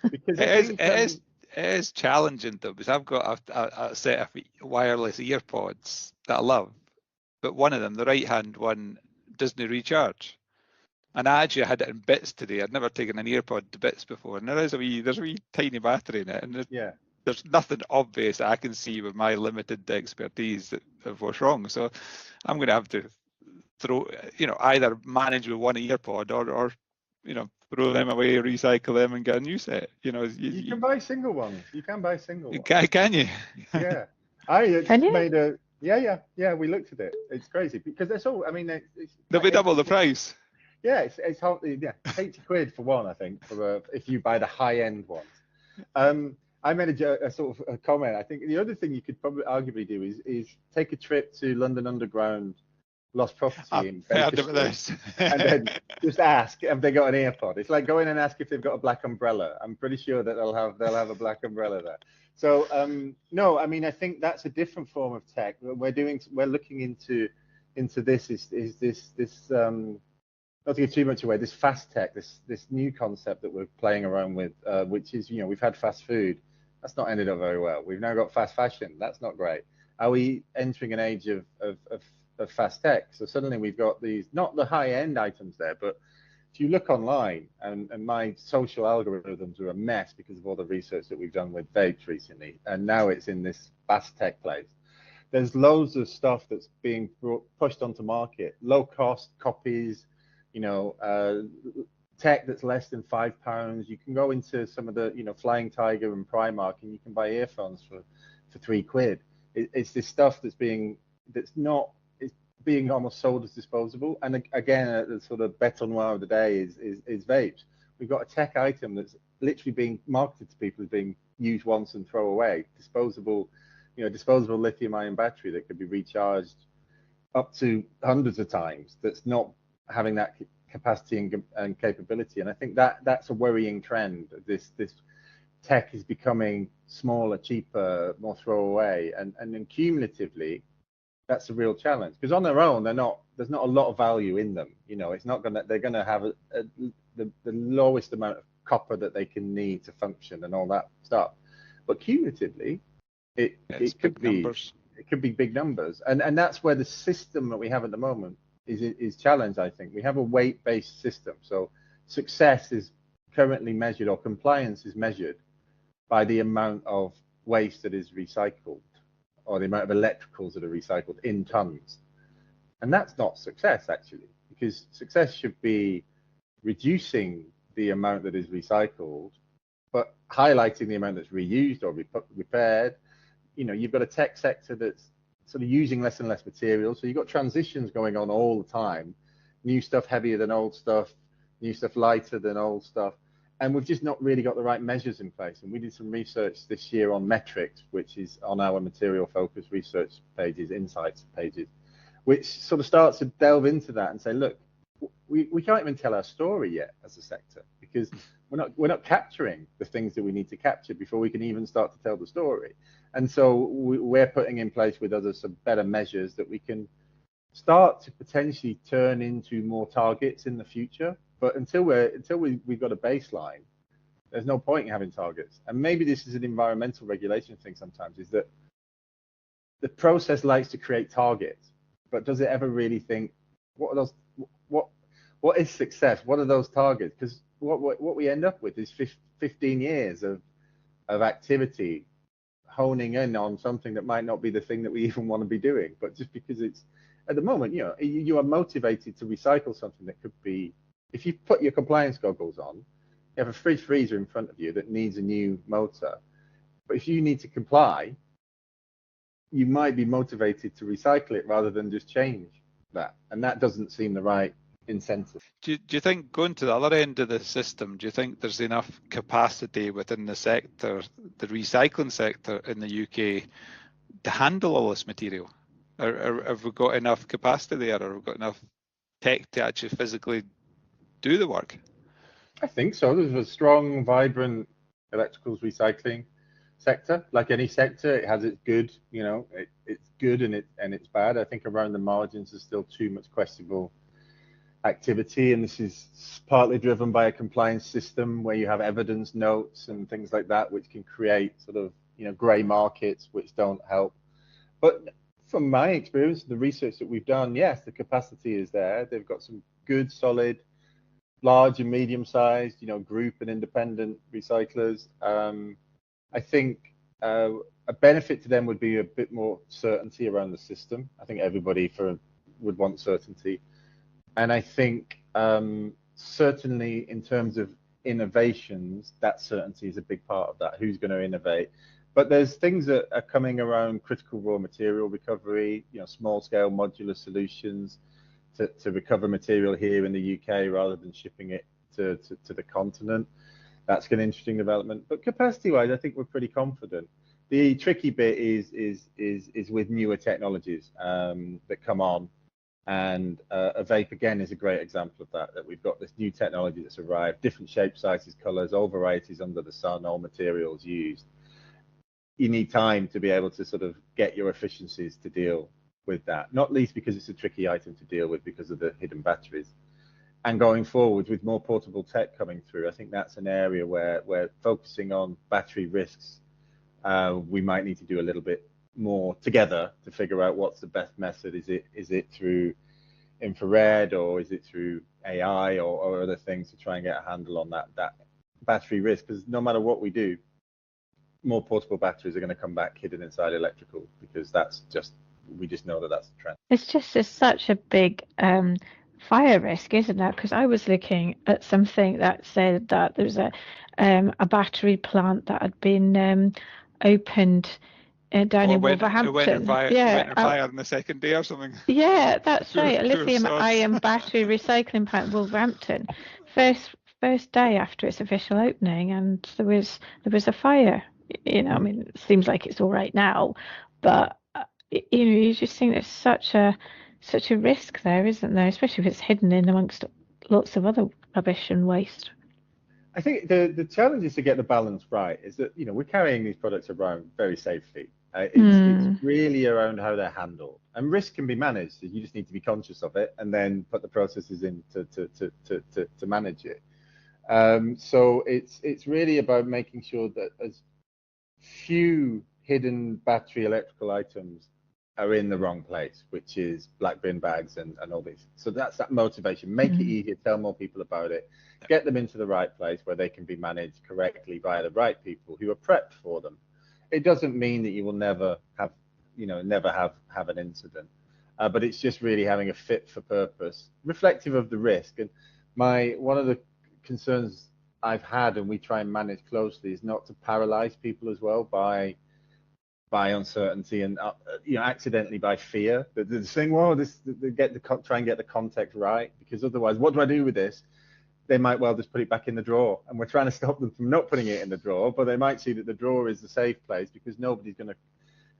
Because it is challenging though, because I've got a set of wireless earpods that I love, but one of them, the right-hand one, doesn't recharge. And I actually had it in bits today. I'd never taken an earpod to bits before, and there's a wee tiny battery in it, and there's nothing obvious that I can see with my limited expertise of what's wrong. So I'm going to have to either manage with one earpod or throw them away, recycle them, and get a new set. You can buy single ones. You can buy single ones. Can you? Yeah, I made a. Yeah. We looked at it. It's crazy because they're so. I mean, they'll be double the price. Yeah, it's 80 quid for one, I think, if you buy the high-end ones. I made a sort of a comment. I think the other thing you could probably arguably do is take a trip to London Underground lost property in Baker Street, and then just ask if they got an earpod. It's like going and ask if they've got a black umbrella. I'm pretty sure that they'll have a black umbrella there. So no, I mean, I think that's a different form of tech. We're looking into this is this not to give too much away, this fast tech, this new concept that we're playing around with, which is, we've had fast food. That's not ended up very well. We've now got fast fashion. That's not great. Are we entering an age of fast tech? So suddenly we've got these, not the high-end items there, but if you look online, and my social algorithms are a mess because of all the research that we've done with vapes recently, and now it's in this fast tech place. There's loads of stuff that's being pushed onto market, low cost copies, tech that's less than £5. You can go into some of the, Flying Tiger and Primark, and you can buy earphones for £3. It's this stuff that's being almost sold as disposable. And again, the sort of bête noire of the day is vapes. We've got a tech item that's literally being marketed to people as being used once and throw away. Disposable lithium-ion battery that could be recharged up to hundreds of times. That's not having that capacity and capability. And I think that's a worrying trend. This tech is becoming smaller, cheaper, more throwaway, and then cumulatively, that's a real challenge, because on their own there's not a lot of value in them. They're gonna have the lowest amount of copper that they can need to function and all that stuff, but cumulatively it could be big numbers, and that's where the system that we have at the moment is challenged. I think we have a weight-based system, so success is currently measured, or compliance is measured, by the amount of waste that is recycled, or the amount of electricals that are recycled in tons. And that's not success, actually, because success should be reducing the amount that is recycled, but highlighting the amount that's reused or repaired. You've got a tech sector that's sort of using less and less materials, so you've got transitions going on all the time. New stuff heavier than old stuff, new stuff lighter than old stuff. And we've just not really got the right measures in place. And we did some research this year on metrics, which is on our material focus research pages, insights pages, which sort of starts to delve into that and say, look, we can't even tell our story yet as a sector, because we're not capturing the things that we need to capture before we can even start to tell the story. And so we're putting in place with others some better measures that we can start to potentially turn into more targets in the future. But until we've got a baseline, there's no point in having targets. And maybe this is an environmental regulation thing sometimes, is that the process likes to create targets, but does it ever really think, what are those? What is success? What are those targets? Because what we end up with is 15 years of activity honing in on something that might not be the thing that we even want to be doing. But just because it's, at the moment, you are motivated to recycle something that could be, if you put your compliance goggles on, you have a fridge freezer in front of you that needs a new motor. But if you need to comply, you might be motivated to recycle it rather than just change that. And that doesn't seem the right incentive. Do you think, going to the other end of the system, do you think there's enough capacity within the sector, the recycling sector in the UK, to handle all this material? Or have we got enough capacity there, or have we got enough tech to actually physically do the work? I think so. There's a strong, vibrant electricals recycling sector. Like any sector, it has its good, it's good and it's bad. I think around the margins there's still too much questionable activity, and this is partly driven by a compliance system where you have evidence notes and things like that, which can create sort of grey markets which don't help. But from my experience, the research that we've done, yes, the capacity is there. They've got some good, solid, large and medium-sized, group and independent recyclers. I think a benefit to them would be a bit more certainty around the system. I think everybody would want certainty. And I think certainly in terms of innovations, that certainty is a big part of that. Who's going to innovate? But there's things that are coming around critical raw material recovery, small-scale modular solutions to recover material here in the UK rather than shipping it to the continent. That's an interesting development. But capacity-wise, I think we're pretty confident. The tricky bit is with newer technologies that come on. And a vape, again, is a great example of that we've got this new technology that's arrived, different shapes, sizes, colors, all varieties under the sun, all materials used. You need time to be able to sort of get your efficiencies to deal with that, not least because it's a tricky item to deal with because of the hidden batteries. And going forward with more portable tech coming through, I think that's an area where we're focusing on battery risks. We might need to do a little bit more together to figure out what's the best method. Is it through infrared, or is it through AI or other things to try and get a handle on that battery risk? Because no matter what we do, more portable batteries are going to come back hidden inside electrical, because we just know that that's the trend. It's such a big fire risk, isn't it? Because I was looking at something that said that there's a battery plant that had been opened down in Wolverhampton. It went on fire on the second day or something. Yeah, that's right. A Poor lithium-ion battery recycling plant, Wolverhampton. First day after its official opening, and there was a fire. You know, I mean, it seems like it's all right now, but you know, you just think there's such a risk there, isn't there? Especially if it's hidden in amongst lots of other rubbish and waste. I think the challenge is to get the balance right. Is that, you know, we're carrying these products around very safely. It's really around how they're handled, and risk can be managed. You just need to be conscious of it and then put the processes in to manage it. So it's really about making sure that as few hidden battery electrical items are in the wrong place, which is black bin bags and all these. So that's that motivation. Make it easier, tell more people about it, get them into the right place where they can be managed correctly by the right people who are prepped for them. It doesn't mean that you will never have, you know, have an incident, but it's just really having a fit for purpose, reflective of the risk. And one of the concerns I've had, and we try and manage closely, is not to paralyze people as well by uncertainty and you know, accidentally by fear. The thing, well, try and get the context right, because otherwise, what do I do with this? They might well just put it back in the drawer, and we're trying to stop them from not putting it in the drawer, but they might see that the drawer is the safe place because nobody's going to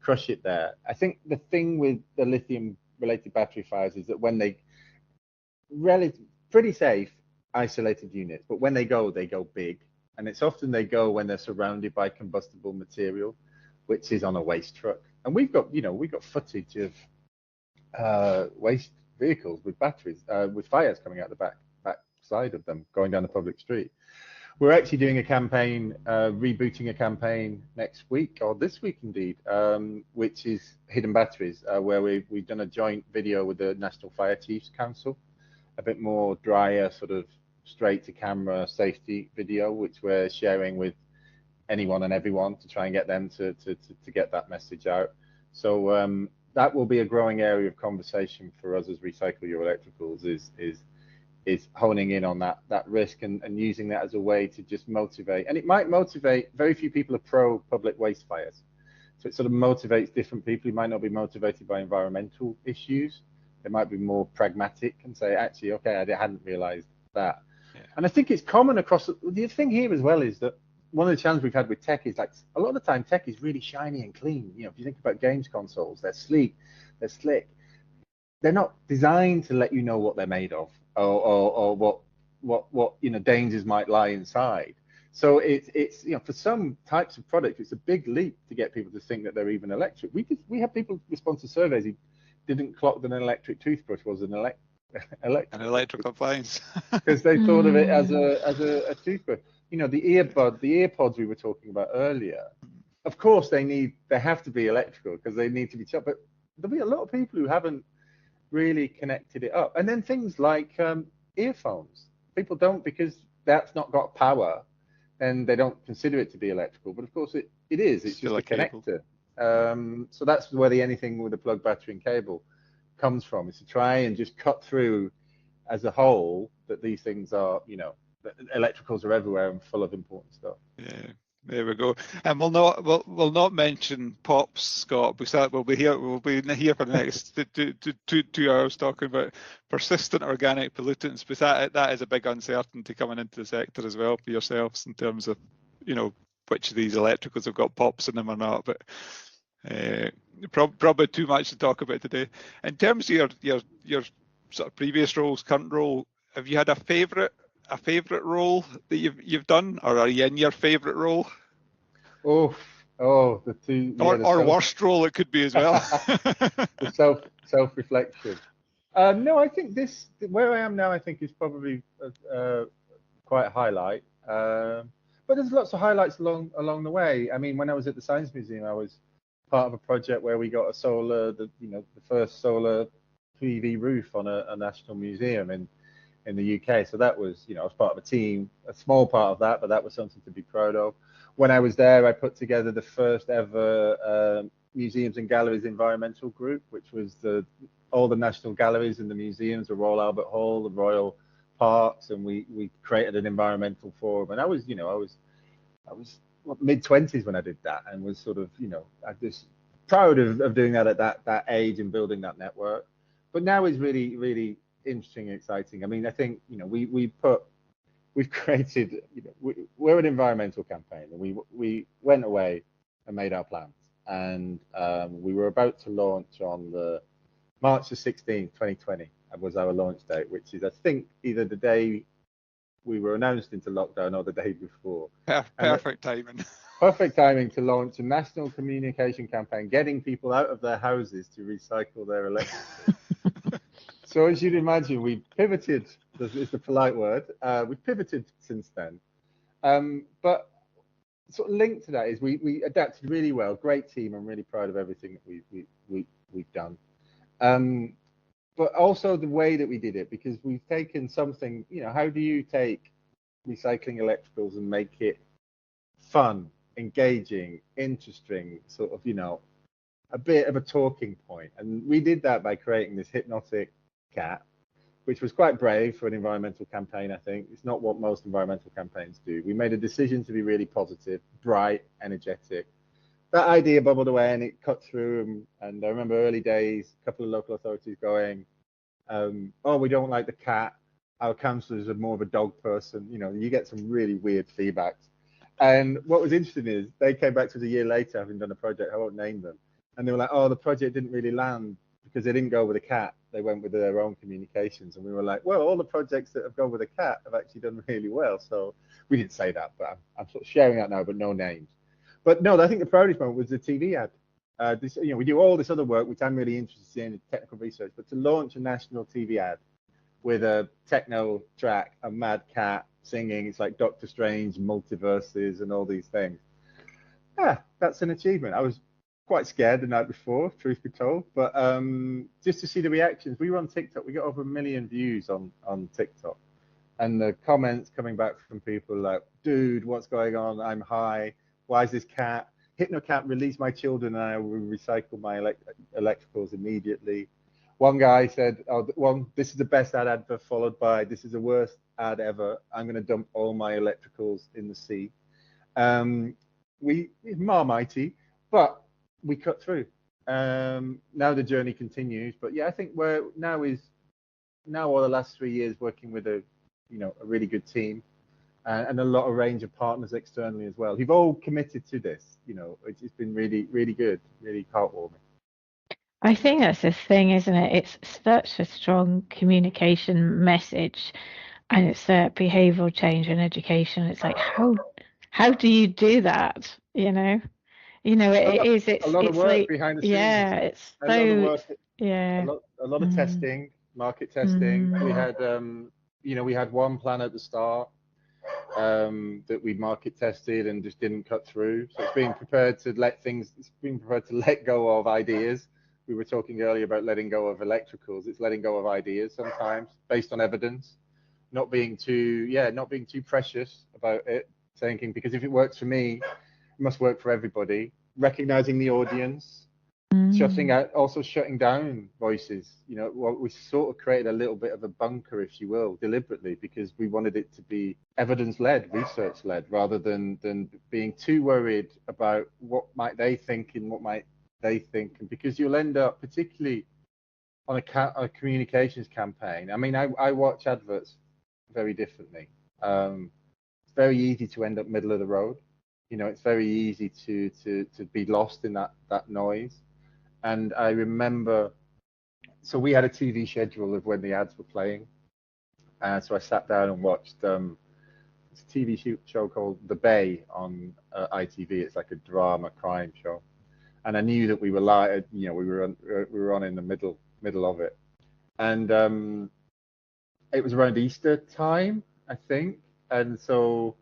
crush it there. I think the thing with the lithium related battery fires is that when they pretty safe isolated units, but when they go big, and it's often they go when they're surrounded by combustible material, which is on a waste truck. And we've got footage of waste vehicles with batteries, with fires coming out the back side of them, going down the public street. We're actually doing a campaign, rebooting a campaign next week, or this week indeed, which is hidden batteries, where we've done a joint video with the National Fire Chiefs Council, a bit more drier, sort of straight to camera safety video, which we're sharing with anyone and everyone to try and get them to get that message out. So that will be a growing area of conversation for us as Recycle Your Electricals, is honing in on that risk and using that as a way to just motivate. And it might motivate, very few people are pro public waste fires. So it sort of motivates different people who might not be motivated by environmental issues. They might be more pragmatic and say, actually, okay, I hadn't realized that. Yeah. And I think it's common across, the thing here as well is that one of the challenges we've had with tech is, like, a lot of the time tech is really shiny and clean. You know, if you think about games consoles, they're sleek, they're slick. They're not designed to let you know what they're made of, or what you know, dangers might lie inside. So it's you know, for some types of products, it's a big leap to get people to think that they're even electric. We have people respond to surveys who didn't clock that an electric toothbrush was an electrical appliance because they thought of it as a toothbrush. You know, the earpods we were talking about earlier. Of course, they have to be electrical because they need to be charged. But there'll be a lot of people who haven't really connected it up. And then things like earphones. People don't, because that's not got power, and they don't consider it to be electrical. But of course, it is. It's just a connector. So that's where anything with a plug, battery, and cable comes from. Is to try and just cut through as a whole that these things are, you know, electricals are everywhere and full of important stuff. Yeah, there we go. And we'll not mention pops, Scott, because we'll be here for the next 2 hours talking about persistent organic pollutants. But that is a big uncertainty coming into the sector as well for yourselves in terms of, you know, which of these electricals have got pops in them or not. But probably too much to talk about today. In terms of your sort of previous roles, current role, have you had a favourite role that you've done, or are you in your favourite role? The two. Or worst role it could be as well. The self-reflection. No, I think where I am now, I think is probably quite a highlight. But there's lots of highlights along the way. I mean, when I was at the Science Museum, I was part of a project where we got the first solar PV roof on a national museum in the UK. So that was, you know, I was part of a team, a small part of that, but that was something to be proud of. When I was there, I put together the first ever Museums and Galleries environmental group, which was the all the national galleries and the museums, the Royal Albert Hall, the Royal Parks, and we created an environmental forum. And I was mid-20s when I did that, and was sort of, I just proud of doing that at that age and building that network. But now is really, really interesting and exciting. I mean, I think, we've created, we're an environmental campaign, and we went away and made our plans. And we were about to launch on the March the 16th, 2020, was our launch date, which is, I think, either the day we were announced into lockdown or the day before. Perfect timing. Perfect timing to launch a national communication campaign, getting people out of their houses to recycle their electricity. So as you'd imagine, we pivoted, is the polite word, we've pivoted since then. But sort of linked to that is we adapted really well, great team. I'm really proud of everything that we've done. But also the way that we did it, because we've taken something, how do you take recycling electricals and make it fun, engaging, interesting, sort of, a bit of a talking point. And we did that by creating this hypnotic cat, which was quite brave for an environmental campaign, I think. It's not what most environmental campaigns do. We made a decision to be really positive, bright, energetic. That idea bubbled away and it cut through. And I remember early days, a couple of local authorities going, oh, we don't like the cat. Our councillors are more of a dog person. You get some really weird feedbacks. And what was interesting is they came back to us a year later, having done a project, I won't name them. And they were like, oh, the project didn't really land because they didn't go with a cat. They went with their own communications. And we were like, well, all the projects that have gone with a cat have actually done really well. So we didn't say that, but I'm sort of sharing that now, but no names. But no, I think the proudest moment was the TV ad. We do all this other work, which I'm really interested in, technical research, but to launch a national TV ad with a techno track, a mad cat singing, it's like Doctor Strange, multiverses, and all these things. Yeah, that's an achievement. I was quite scared the night before, truth be told, but just to see the reactions. We were on TikTok. We got over 1 million views on TikTok, and the comments coming back from people like, dude, what's going on? I'm high. Why is this cat? HypnoCat, release my children and I will recycle my electricals immediately. One guy said, this is the best ad ever, followed by, this is the worst ad ever. I'm going to dump all my electricals in the sea. Marmitey, but we cut through. Now the journey continues. But yeah, I think we're now over the last 3 years working with a really good team. And a lot of range of partners externally as well. You've all committed to this. It's been really, really good, really heartwarming. I think that's the thing, isn't it? It's such a strong communication message, and it's behavioural change and education. It's like, how do you do that? It is. It's a lot of work like, behind the scenes. Yeah, it's a lot of work. Yeah. A lot of testing, market testing. We had, we had one plan at the start. That we market tested and just didn't cut through. So it's being prepared to let go of ideas. We were talking earlier about letting go of electricals. It's letting go of ideas sometimes based on evidence, not being too precious about it, thinking, because if it works for me, it must work for everybody. Recognizing the audience, shutting down voices. We sort of created a little bit of a bunker, if you will, deliberately, because we wanted it to be evidence-led, research-led, rather than being too worried about what might they think and what might they think. And because you'll end up, particularly on a communications campaign. I mean, I watch adverts very differently. It's very easy to end up middle of the road. It's very easy to be lost in that noise. And I remember, so we had a TV schedule of when the ads were playing. So I sat down and watched this TV show called The Bay on ITV. It's like a drama crime show. And I knew that we were live, we were on in the middle of it. And it was around Easter time, I think. And so,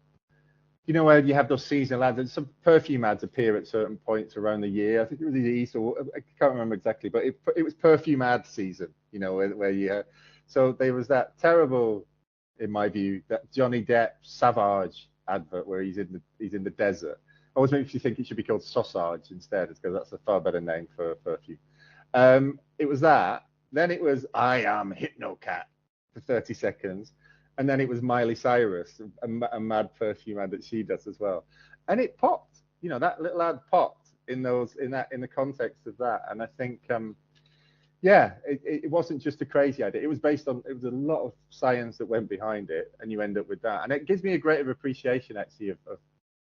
where you have those seasonal ads, and some perfume ads appear at certain points around the year. I think it was either Easter, I can't remember exactly, but it was perfume ad season, where you had. So there was that terrible, in my view, that Johnny Depp Savage advert where he's in the desert. Always makes you think it should be called Sausage instead, because that's a far better name for perfume. It was that Then it was I am Hypnocat for 30 seconds. And then it was Miley Cyrus, a mad perfume ad that she does as well. And it popped, you know, that little ad popped in the context of that. And I think, yeah, it wasn't just a crazy idea. It was based on, it was a lot of science that went behind it, and you end up with that. And it gives me a greater appreciation actually of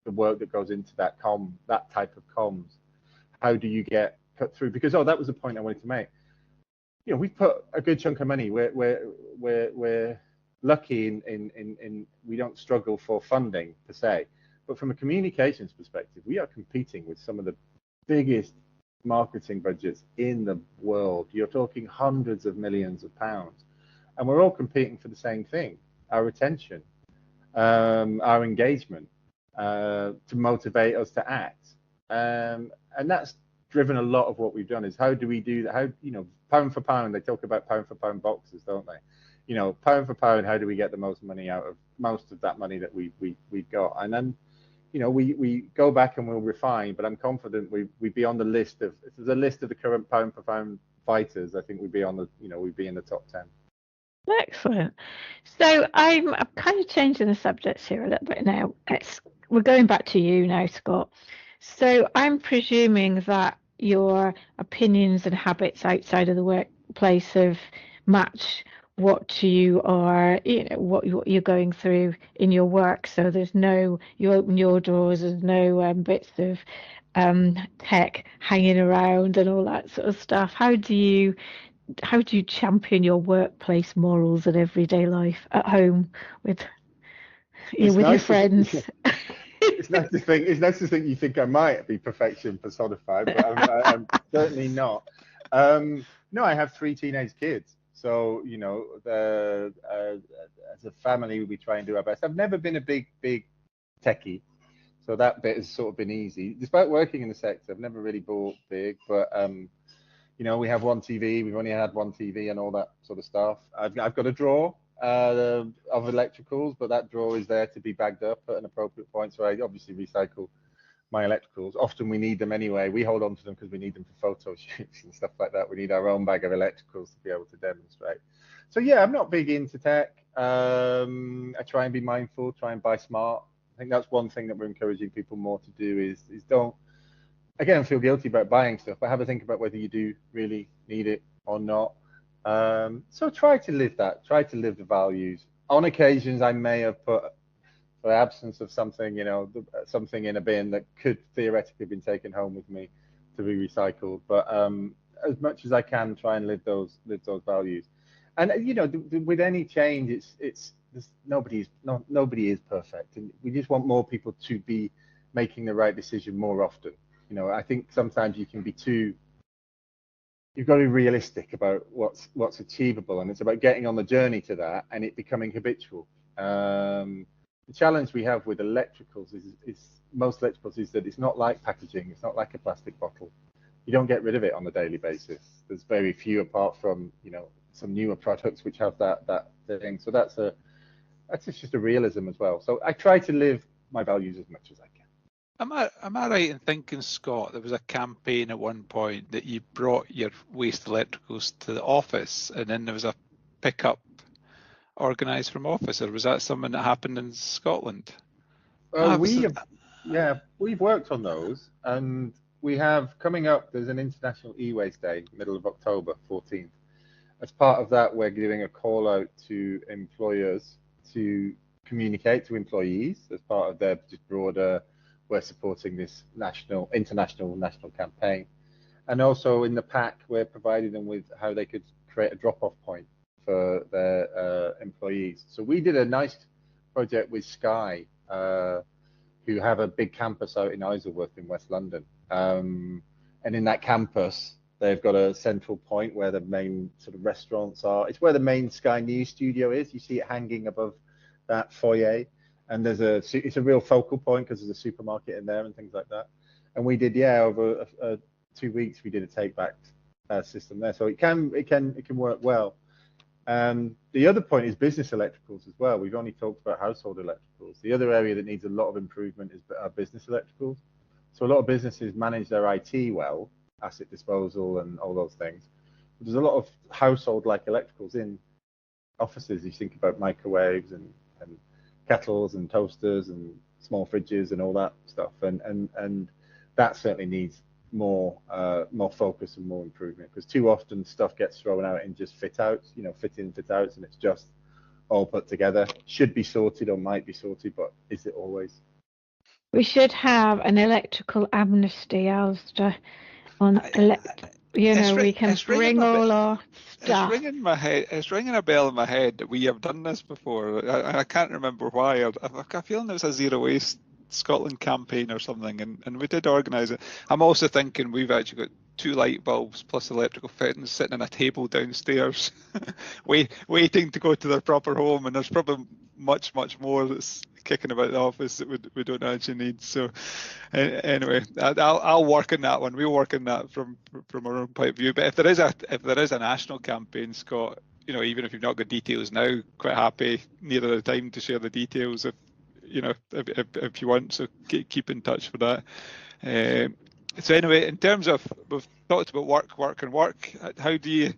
the work that goes into that type of comms. How do you get cut through? Because, oh, that was the point I wanted to make. You know, we put a good chunk of money. We're lucky in we don't struggle for funding per se, but from a communications perspective, we are competing with some of the biggest marketing budgets in the world. You're talking hundreds of millions of pounds, and we're all competing for the same thing: our attention, our engagement, to motivate us to act, and that's driven a lot of what we've done. Is how do we do that? How, you know, pound for pound, they talk about pound for pound boxes, don't they? You know, pound for pound, how do we get the most money out of most of that money that we've got? And then, you know, we go back and we'll refine, but I'm confident we'd be on the list of, if there's a list of the current pound for pound fighters, I think we'd be on the, you know, we'd be in the top 10. Excellent. So I'm kind of changing the subjects here a little bit now. We're going back to you now, Scott. So I'm presuming that your opinions and habits outside of the workplace have matched what you are, you know, what you're going through in your work. So there's no, you open your drawers, there's no bits of tech hanging around and all that sort of stuff. How do you champion your workplace morals in everyday life at home with your friends? It's nice to think. It's nice to think you think I might be perfection personified, but I'm certainly not. No, I have 3 teenage kids, so you know, as a family, we try and do our best. I've never been a big techie, so that bit has sort of been easy. Despite working in the sector, I've never really bought big, but you know, we have one TV. We've only had one TV and all that sort of stuff. I've got a drawer of electricals, but that drawer is there to be bagged up at an appropriate point. So I obviously recycle my electricals. Often we need them anyway. We hold on to them because we need them for photo shoots and stuff like that. We need our own bag of electricals to be able to demonstrate. So yeah, I'm not big into tech. I try and be mindful, try and buy smart. I think that's one thing that we're encouraging people more to do is don't, again, feel guilty about buying stuff, but have a think about whether you do really need it or not. So try to live that, try to live the values. On occasions, I may have put, for the absence of something, you know, something in a bin that could theoretically have been taken home with me to be recycled. But as much as I can, try and live those values. And you know, with any change, nobody is perfect, and we just want more people to be making the right decision more often. You know, I think sometimes you can be you've got to be realistic about what's achievable, and it's about getting on the journey to that and it becoming habitual. The challenge we have with electricals is most electricals is that it's not like packaging. It's not like a plastic bottle. You don't get rid of it on a daily basis. There's very few, apart from, you know, some newer products which have that thing. So that's just a realism as well. So I try to live my values as much as I can. Am I right in thinking, Scott, there was a campaign at one point that you brought your waste electricals to the office and then there was a pickup organised from office, or was that something that happened in Scotland? We've worked on those, and we have coming up, there's an International E-Waste Day, middle of October, 14th. As part of that, we're giving a call out to employers to communicate to employees as part of their just broader, we're supporting this international campaign. And also in the pack, we're providing them with how they could create a drop-off point for their employees. So we did a nice project with Sky, who have a big campus out in Isleworth in West London. And in that campus, they've got a central point where the main sort of restaurants are. It's where the main Sky News studio is. You see it hanging above that foyer. And it's a real focal point because there's a supermarket in there and things like that. And we did, over 2 weeks, we did a take back system there. So it can work well. The other point is business electricals as well. We've only talked about household electricals. The other area that needs a lot of improvement is business electricals. So a lot of businesses manage their IT well, asset disposal and all those things. There's a lot of household-like electricals in offices. You think about microwaves and kettles and toasters and small fridges and all that stuff, and that certainly needs more focus and more improvement, because too often stuff gets thrown out in just fit outs, fit in, fit outs, and it's just all put together. Should be sorted or might be sorted, but is it always? We should have an electrical amnesty, Alistair, on we can bring all our stuff. It's ringing a bell in my head that we have done this before. I can't remember why. I've got a feeling it was a Zero Waste Scotland campaign or something, and we did organise it. I'm also thinking we've actually got 2 light bulbs plus electrical fittings sitting on a table downstairs, waiting to go to their proper home, and there's probably much more that's kicking about the office that we don't actually need. So anyway, I'll work on that one. We'll work on that from our own point of view. But if there is a national campaign, Scott, even if you've not got details now, quite happy near the time to share the details if you want. So keep in touch for that. So anyway, in terms of, we've talked about work. How do you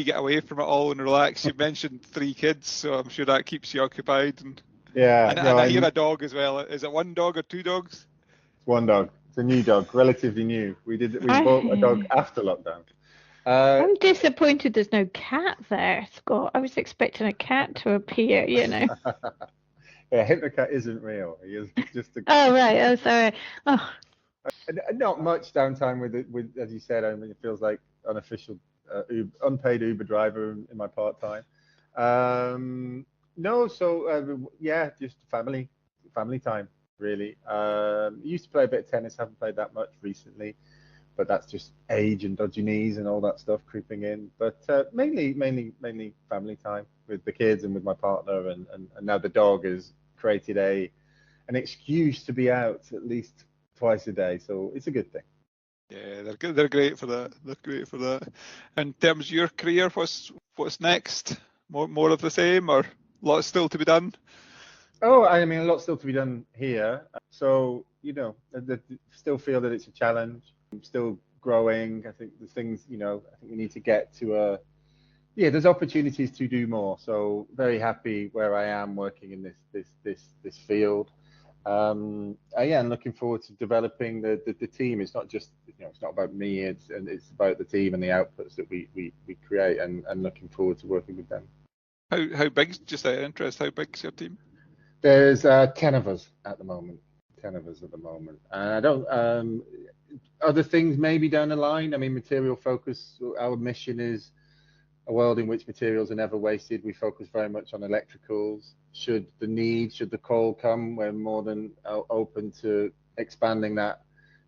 get away from it all and relax? You mentioned 3 kids, so I'm sure that keeps you occupied. And I hear a dog as well. Is it 1 dog or 2 dogs? It's 1 dog. It's a new dog, relatively new. We bought a dog after lockdown. I'm disappointed there's no cat there, Scott. I was expecting a cat to appear, Yeah, Hypnocat isn't real. He is just a... Oh, right. Oh, sorry. Oh. Not much downtime with, as you said. I mean, it feels like unofficial, unpaid Uber driver in my part-time. No, so just family time, really. Used to play a bit of tennis, haven't played that much recently, but that's just age and dodgy knees and all that stuff creeping in. But mainly family time with the kids and with my partner, and now the dog has created an excuse to be out at least twice a day, so it's a good thing. Yeah, they're great for that. In terms of your career, what's next? More of the same, or lots still to be done? Oh, I mean, a lot still to be done here. So still feel that it's a challenge. I'm still growing. I think the things, I think we need to get to there's opportunities to do more. So very happy where I am working in this field. And looking forward to developing the team. It's not just, it's not about me. It's about the team and the outputs that we create, and looking forward to working with them. How big? Just out of interest, how big's your team? There's 10 of us at the moment. I don't. Other things maybe down the line. I mean, material focus. Our mission is a world in which materials are never wasted. We focus very much on electricals. Should the call come, we're more than open to expanding that,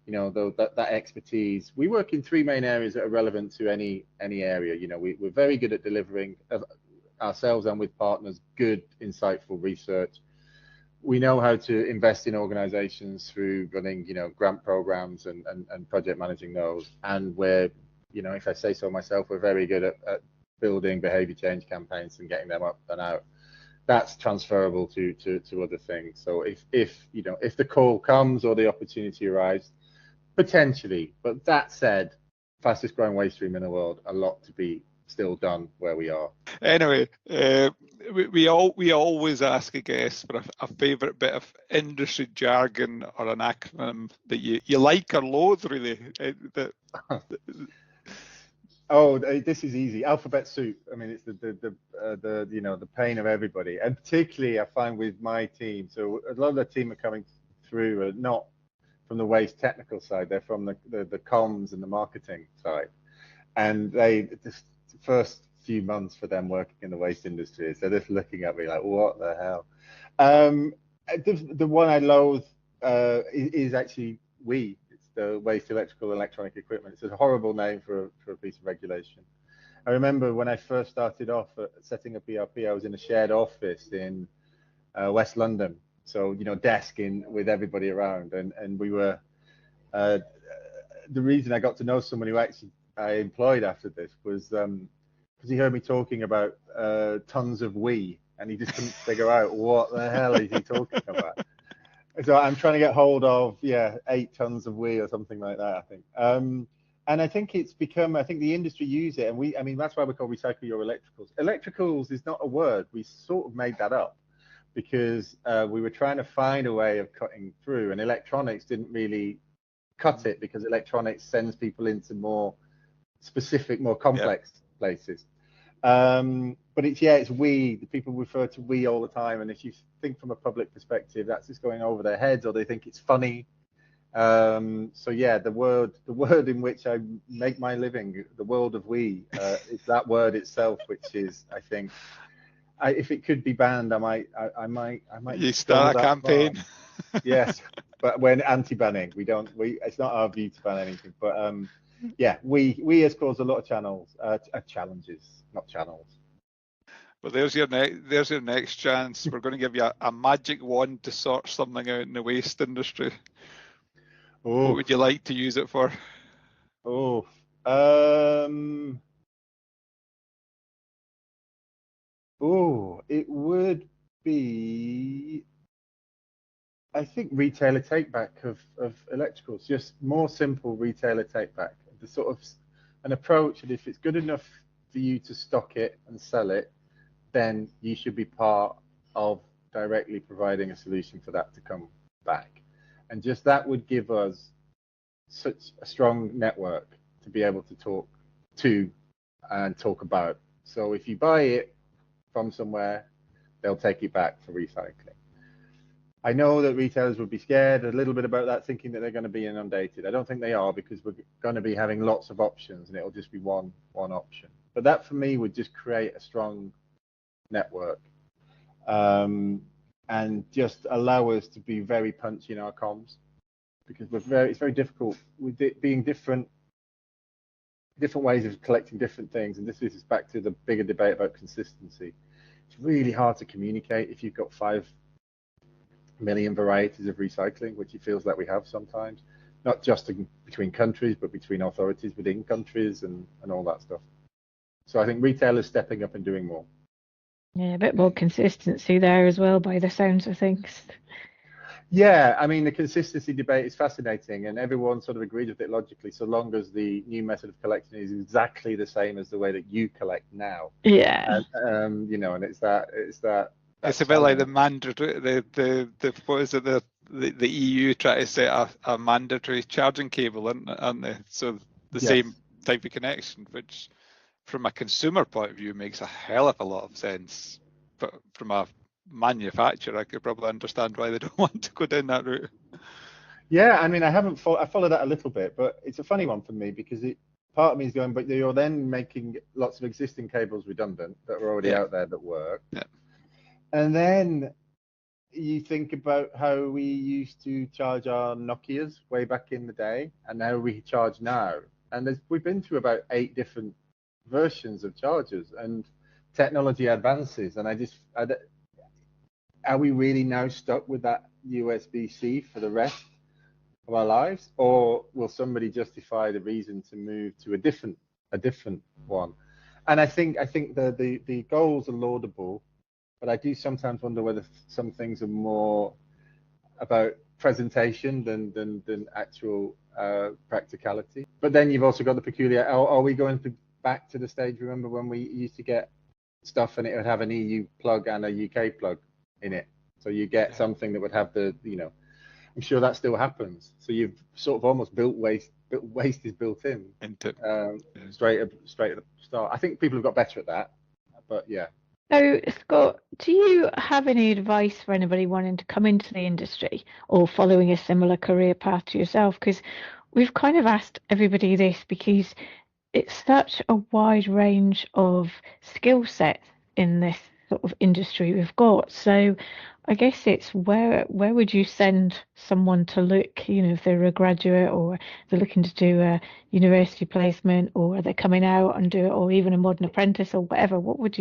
that expertise. We work in 3 main areas that are relevant to any area. We're very good at delivering ourselves and with partners good, insightful research. We know how to invest in organizations through running, grant programs and project managing those. And we're, if I say so myself, we're very good at building behavior change campaigns and getting them up and out. That's transferable to other things. So if the call comes or the opportunity arrives, potentially. But that said, fastest growing waste stream in the world, a lot to be still done where we are. Anyway, we always ask a guest for a favourite bit of industry jargon or an acronym that you like or loathe, really. Oh, this is easy. Alphabet soup. I mean, it's the pain of everybody, and particularly I find with my team. So a lot of the team are coming through are not from the waste technical side. They're from the comms and the marketing side, and the first few months for them working in the waste industry, so they're just looking at me like, what the hell? The one I loathe is actually WEEE. The Waste Electrical Electronic Equipment. It's a horrible name for a piece of regulation. I remember when I first started off setting up ERP, I was in a shared office in West London. So, desk with everybody around. And we were, the reason I got to know someone who actually I employed after this was because he heard me talking about tons of WEEE, and he just couldn't figure out what the hell is he talking about. So I'm trying to get hold of 8 tons of WEEE or something like that, I think. And And I think it's become, I think the industry use it, and I mean, that's why we call recycle your electricals. Electricals is not a word. We sort of made that up because we were trying to find a way of cutting through, and electronics didn't really cut it because electronics sends people into more specific, more complex places. But it's we, the people refer to we all the time. And if you think from a public perspective, that's just going over their heads, or they think it's funny. So yeah, the word in which I make my living, the world of we, is that word itself, which is, I think, if it could be banned, I might. You start a campaign. Yes, but we're anti-banning. It's not our view to ban anything. But yeah, we has caused a lot of challenges, not channels. Well, there's your next chance. We're going to give you a magic wand to sort something out in the waste industry. Oh. What would you like to use it for? Oh, it would be, I think, retailer take back of electricals, just more simple retailer take back. The sort of an approach that if it's good enough for you to stock it and sell it, then you should be part of directly providing a solution for that to come back. And just that would give us such a strong network to be able to talk to and talk about. So if you buy it from somewhere, they'll take it back for recycling. I know that retailers would be scared a little bit about that, thinking that they're going to be inundated. I don't think they are, because we're going to be having lots of options, and it'll just be one option. But that, for me, would just create a strong network, and just allow us to be very punchy in our comms, because it's very difficult with it being different ways of collecting different things. And this is back to the bigger debate about consistency. It's really hard to communicate if you've got 5 million varieties of recycling, which it feels like we have sometimes, not just between countries, but between authorities within countries and all that stuff. So I think retailers stepping up and doing more. Yeah, a bit more consistency there as well, by the sounds of things. Yeah, I mean, the consistency debate is fascinating, and everyone sort of agrees with it logically, so long as the new method of collecting is exactly the same as the way that you collect now. Yeah. And, and it's that. It's a bit like the mandatory, what is it, the EU try to set a mandatory charging cable, aren't they? So the same type of connection, which from a consumer point of view makes a hell of a lot of sense. But from a manufacturer, I could probably understand why they don't want to go down that route. Yeah, I mean, I followed that a little bit, but it's a funny one for me, because part of me is going, but you're then making lots of existing cables redundant that are already out there that work. Yeah. And then you think about how we used to charge our Nokias way back in the day, and how we charge now. And we've been through about 8 different versions of chargers, and technology advances. And are we really now stuck with that USB-C for the rest of our lives, or will somebody justify the reason to move to a different one? And I think the goals are laudable, but I do sometimes wonder whether some things are more about presentation than actual practicality. But then you've also got the peculiar, are we going back to the stage, remember when we used to get stuff and it would have an EU plug and a UK plug in it? So you get something that would have I'm sure that still happens. So you've sort of almost built waste is built in into straight at the start. I think people have got better at that, but yeah. So, Scott, do you have any advice for anybody wanting to come into the industry or following a similar career path to yourself? Because we've kind of asked everybody this because it's such a wide range of skill sets in this sort of industry we've got. So I guess it's where would you send someone to look, if they're a graduate or they're looking to do a university placement, or they're coming out and do it, or even a modern apprentice or whatever, what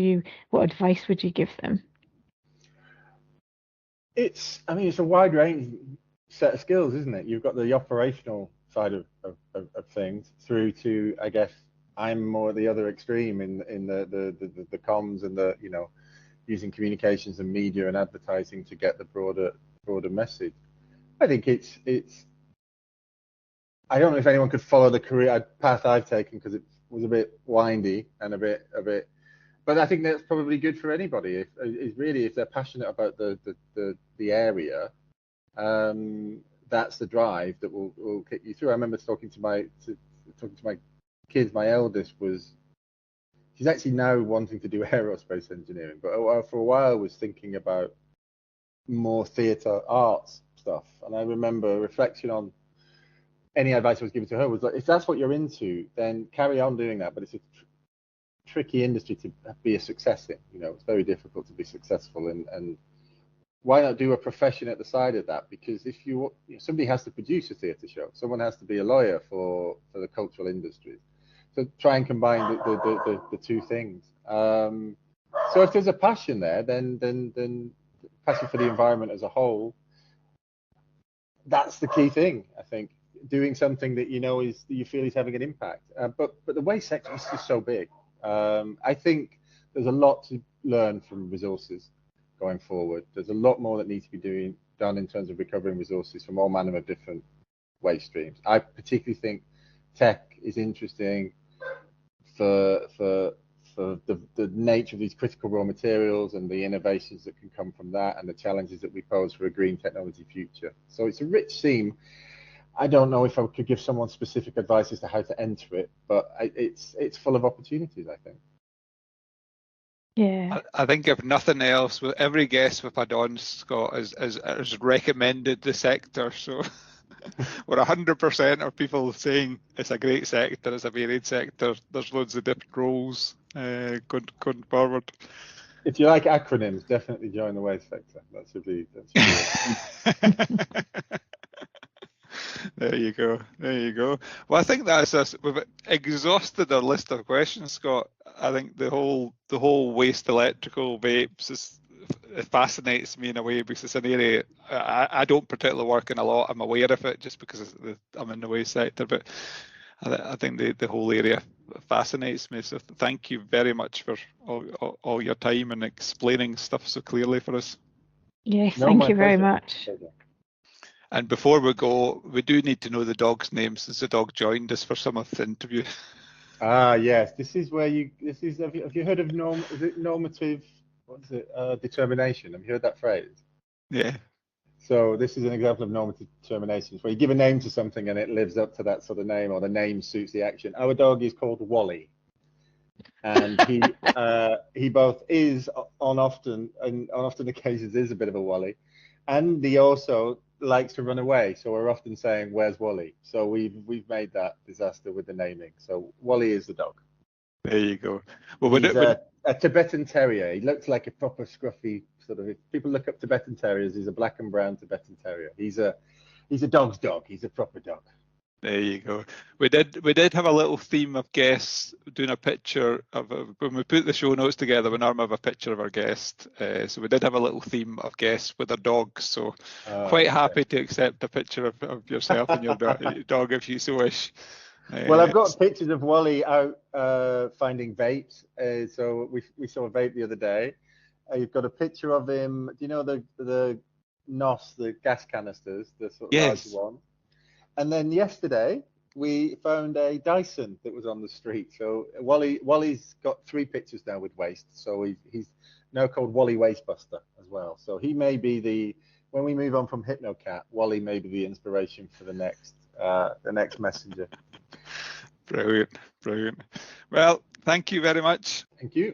advice would you give them? It's a wide range set of skills, isn't it? You've got the operational side of things, through to, I guess, I'm more the other extreme in the comms and the using communications and media and advertising to get the broader message. I think it's I don't know if anyone could follow the career path I've taken, because it was a bit windy and a bit. But I think that's probably good for anybody. If they're passionate about the area, that's the drive that will kick you through. I remember talking to my kids. My eldest she's actually now wanting to do aerospace engineering, but for a while was thinking about more theatre arts stuff. And I remember reflection on any advice I was given to her was like, if that's what you're into, then carry on doing that. But it's a tricky industry to be a success in. It's very difficult to be successful, and why not do a profession at the side of that? Because if somebody has to produce a theatre show, someone has to be a lawyer for the cultural industries. So try and combine the two things. So if there's a passion there, then passion for the environment as a whole, that's the key thing, I think. Doing something that you feel is having an impact. But the waste sector is just so big. I think there's a lot to learn from resources going forward. There's a lot more that needs to be done in terms of recovering resources from all manner of different waste streams. I particularly think tech is interesting for the nature of these critical raw materials and the innovations that can come from that, and the challenges that we pose for a green technology future. So it's a rich theme. I don't know if I could give someone specific advice as to how to enter it, but it's full of opportunities, I think. Yeah. I think if nothing else, with every guest we've had on, Scott, has recommended the sector. So we're 100% of people saying it's a great sector, it's a varied sector. There's loads of different roles going forward. If you like acronyms, definitely join the waste sector. That should be There you go. There you go. Well, I think that's us. We've exhausted our list of questions, Scott. I think the whole waste electrical vapes it fascinates me in a way, because it's an area I don't particularly work in a lot. I'm aware of it just because I'm in the waste sector, but I think the whole area fascinates me. So thank you very much for all your time and explaining stuff so clearly for us. Yes, thank you very much. And before we go, we do need to know the dog's name, since the dog joined us for some of the interview. Yes. This is where have you heard of normative, determination? Have you heard that phrase? Yeah. So this is an example of normative determination, where you give a name to something and it lives up to that sort of name, or the name suits the action. Our dog is called Wally, and he both is on often occasions is a bit of a Wally, and he also likes to run away. So we're often saying, "Where's Wally?" So we've made that disaster with the naming. So Wally is the dog. There you go. Well, he's a Tibetan Terrier. He looks like a proper scruffy sort of. If people look up Tibetan Terriers, he's a black and brown Tibetan Terrier. He's a dog's dog. He's a proper dog. There you go. We did have a little theme of guests doing a picture of when we put the show notes together. We normally have a picture of our guest, so we did have a little theme of guests with their dogs. So quite happy to accept a picture of yourself and your dog if you so wish. Well, I've got pictures of Wally out finding vapes. So we saw a vape the other day. You've got a picture of him. Do you know the NOS, the gas canisters, the sort of large one? And then yesterday we found a Dyson that was on the street. So Wally's got 3 pictures now with waste. So he's now called Wally Wastebuster as well. So he may be when we move on from HypnoCat, Wally may be the inspiration for the next messenger. Brilliant. Well, thank you very much. Thank you.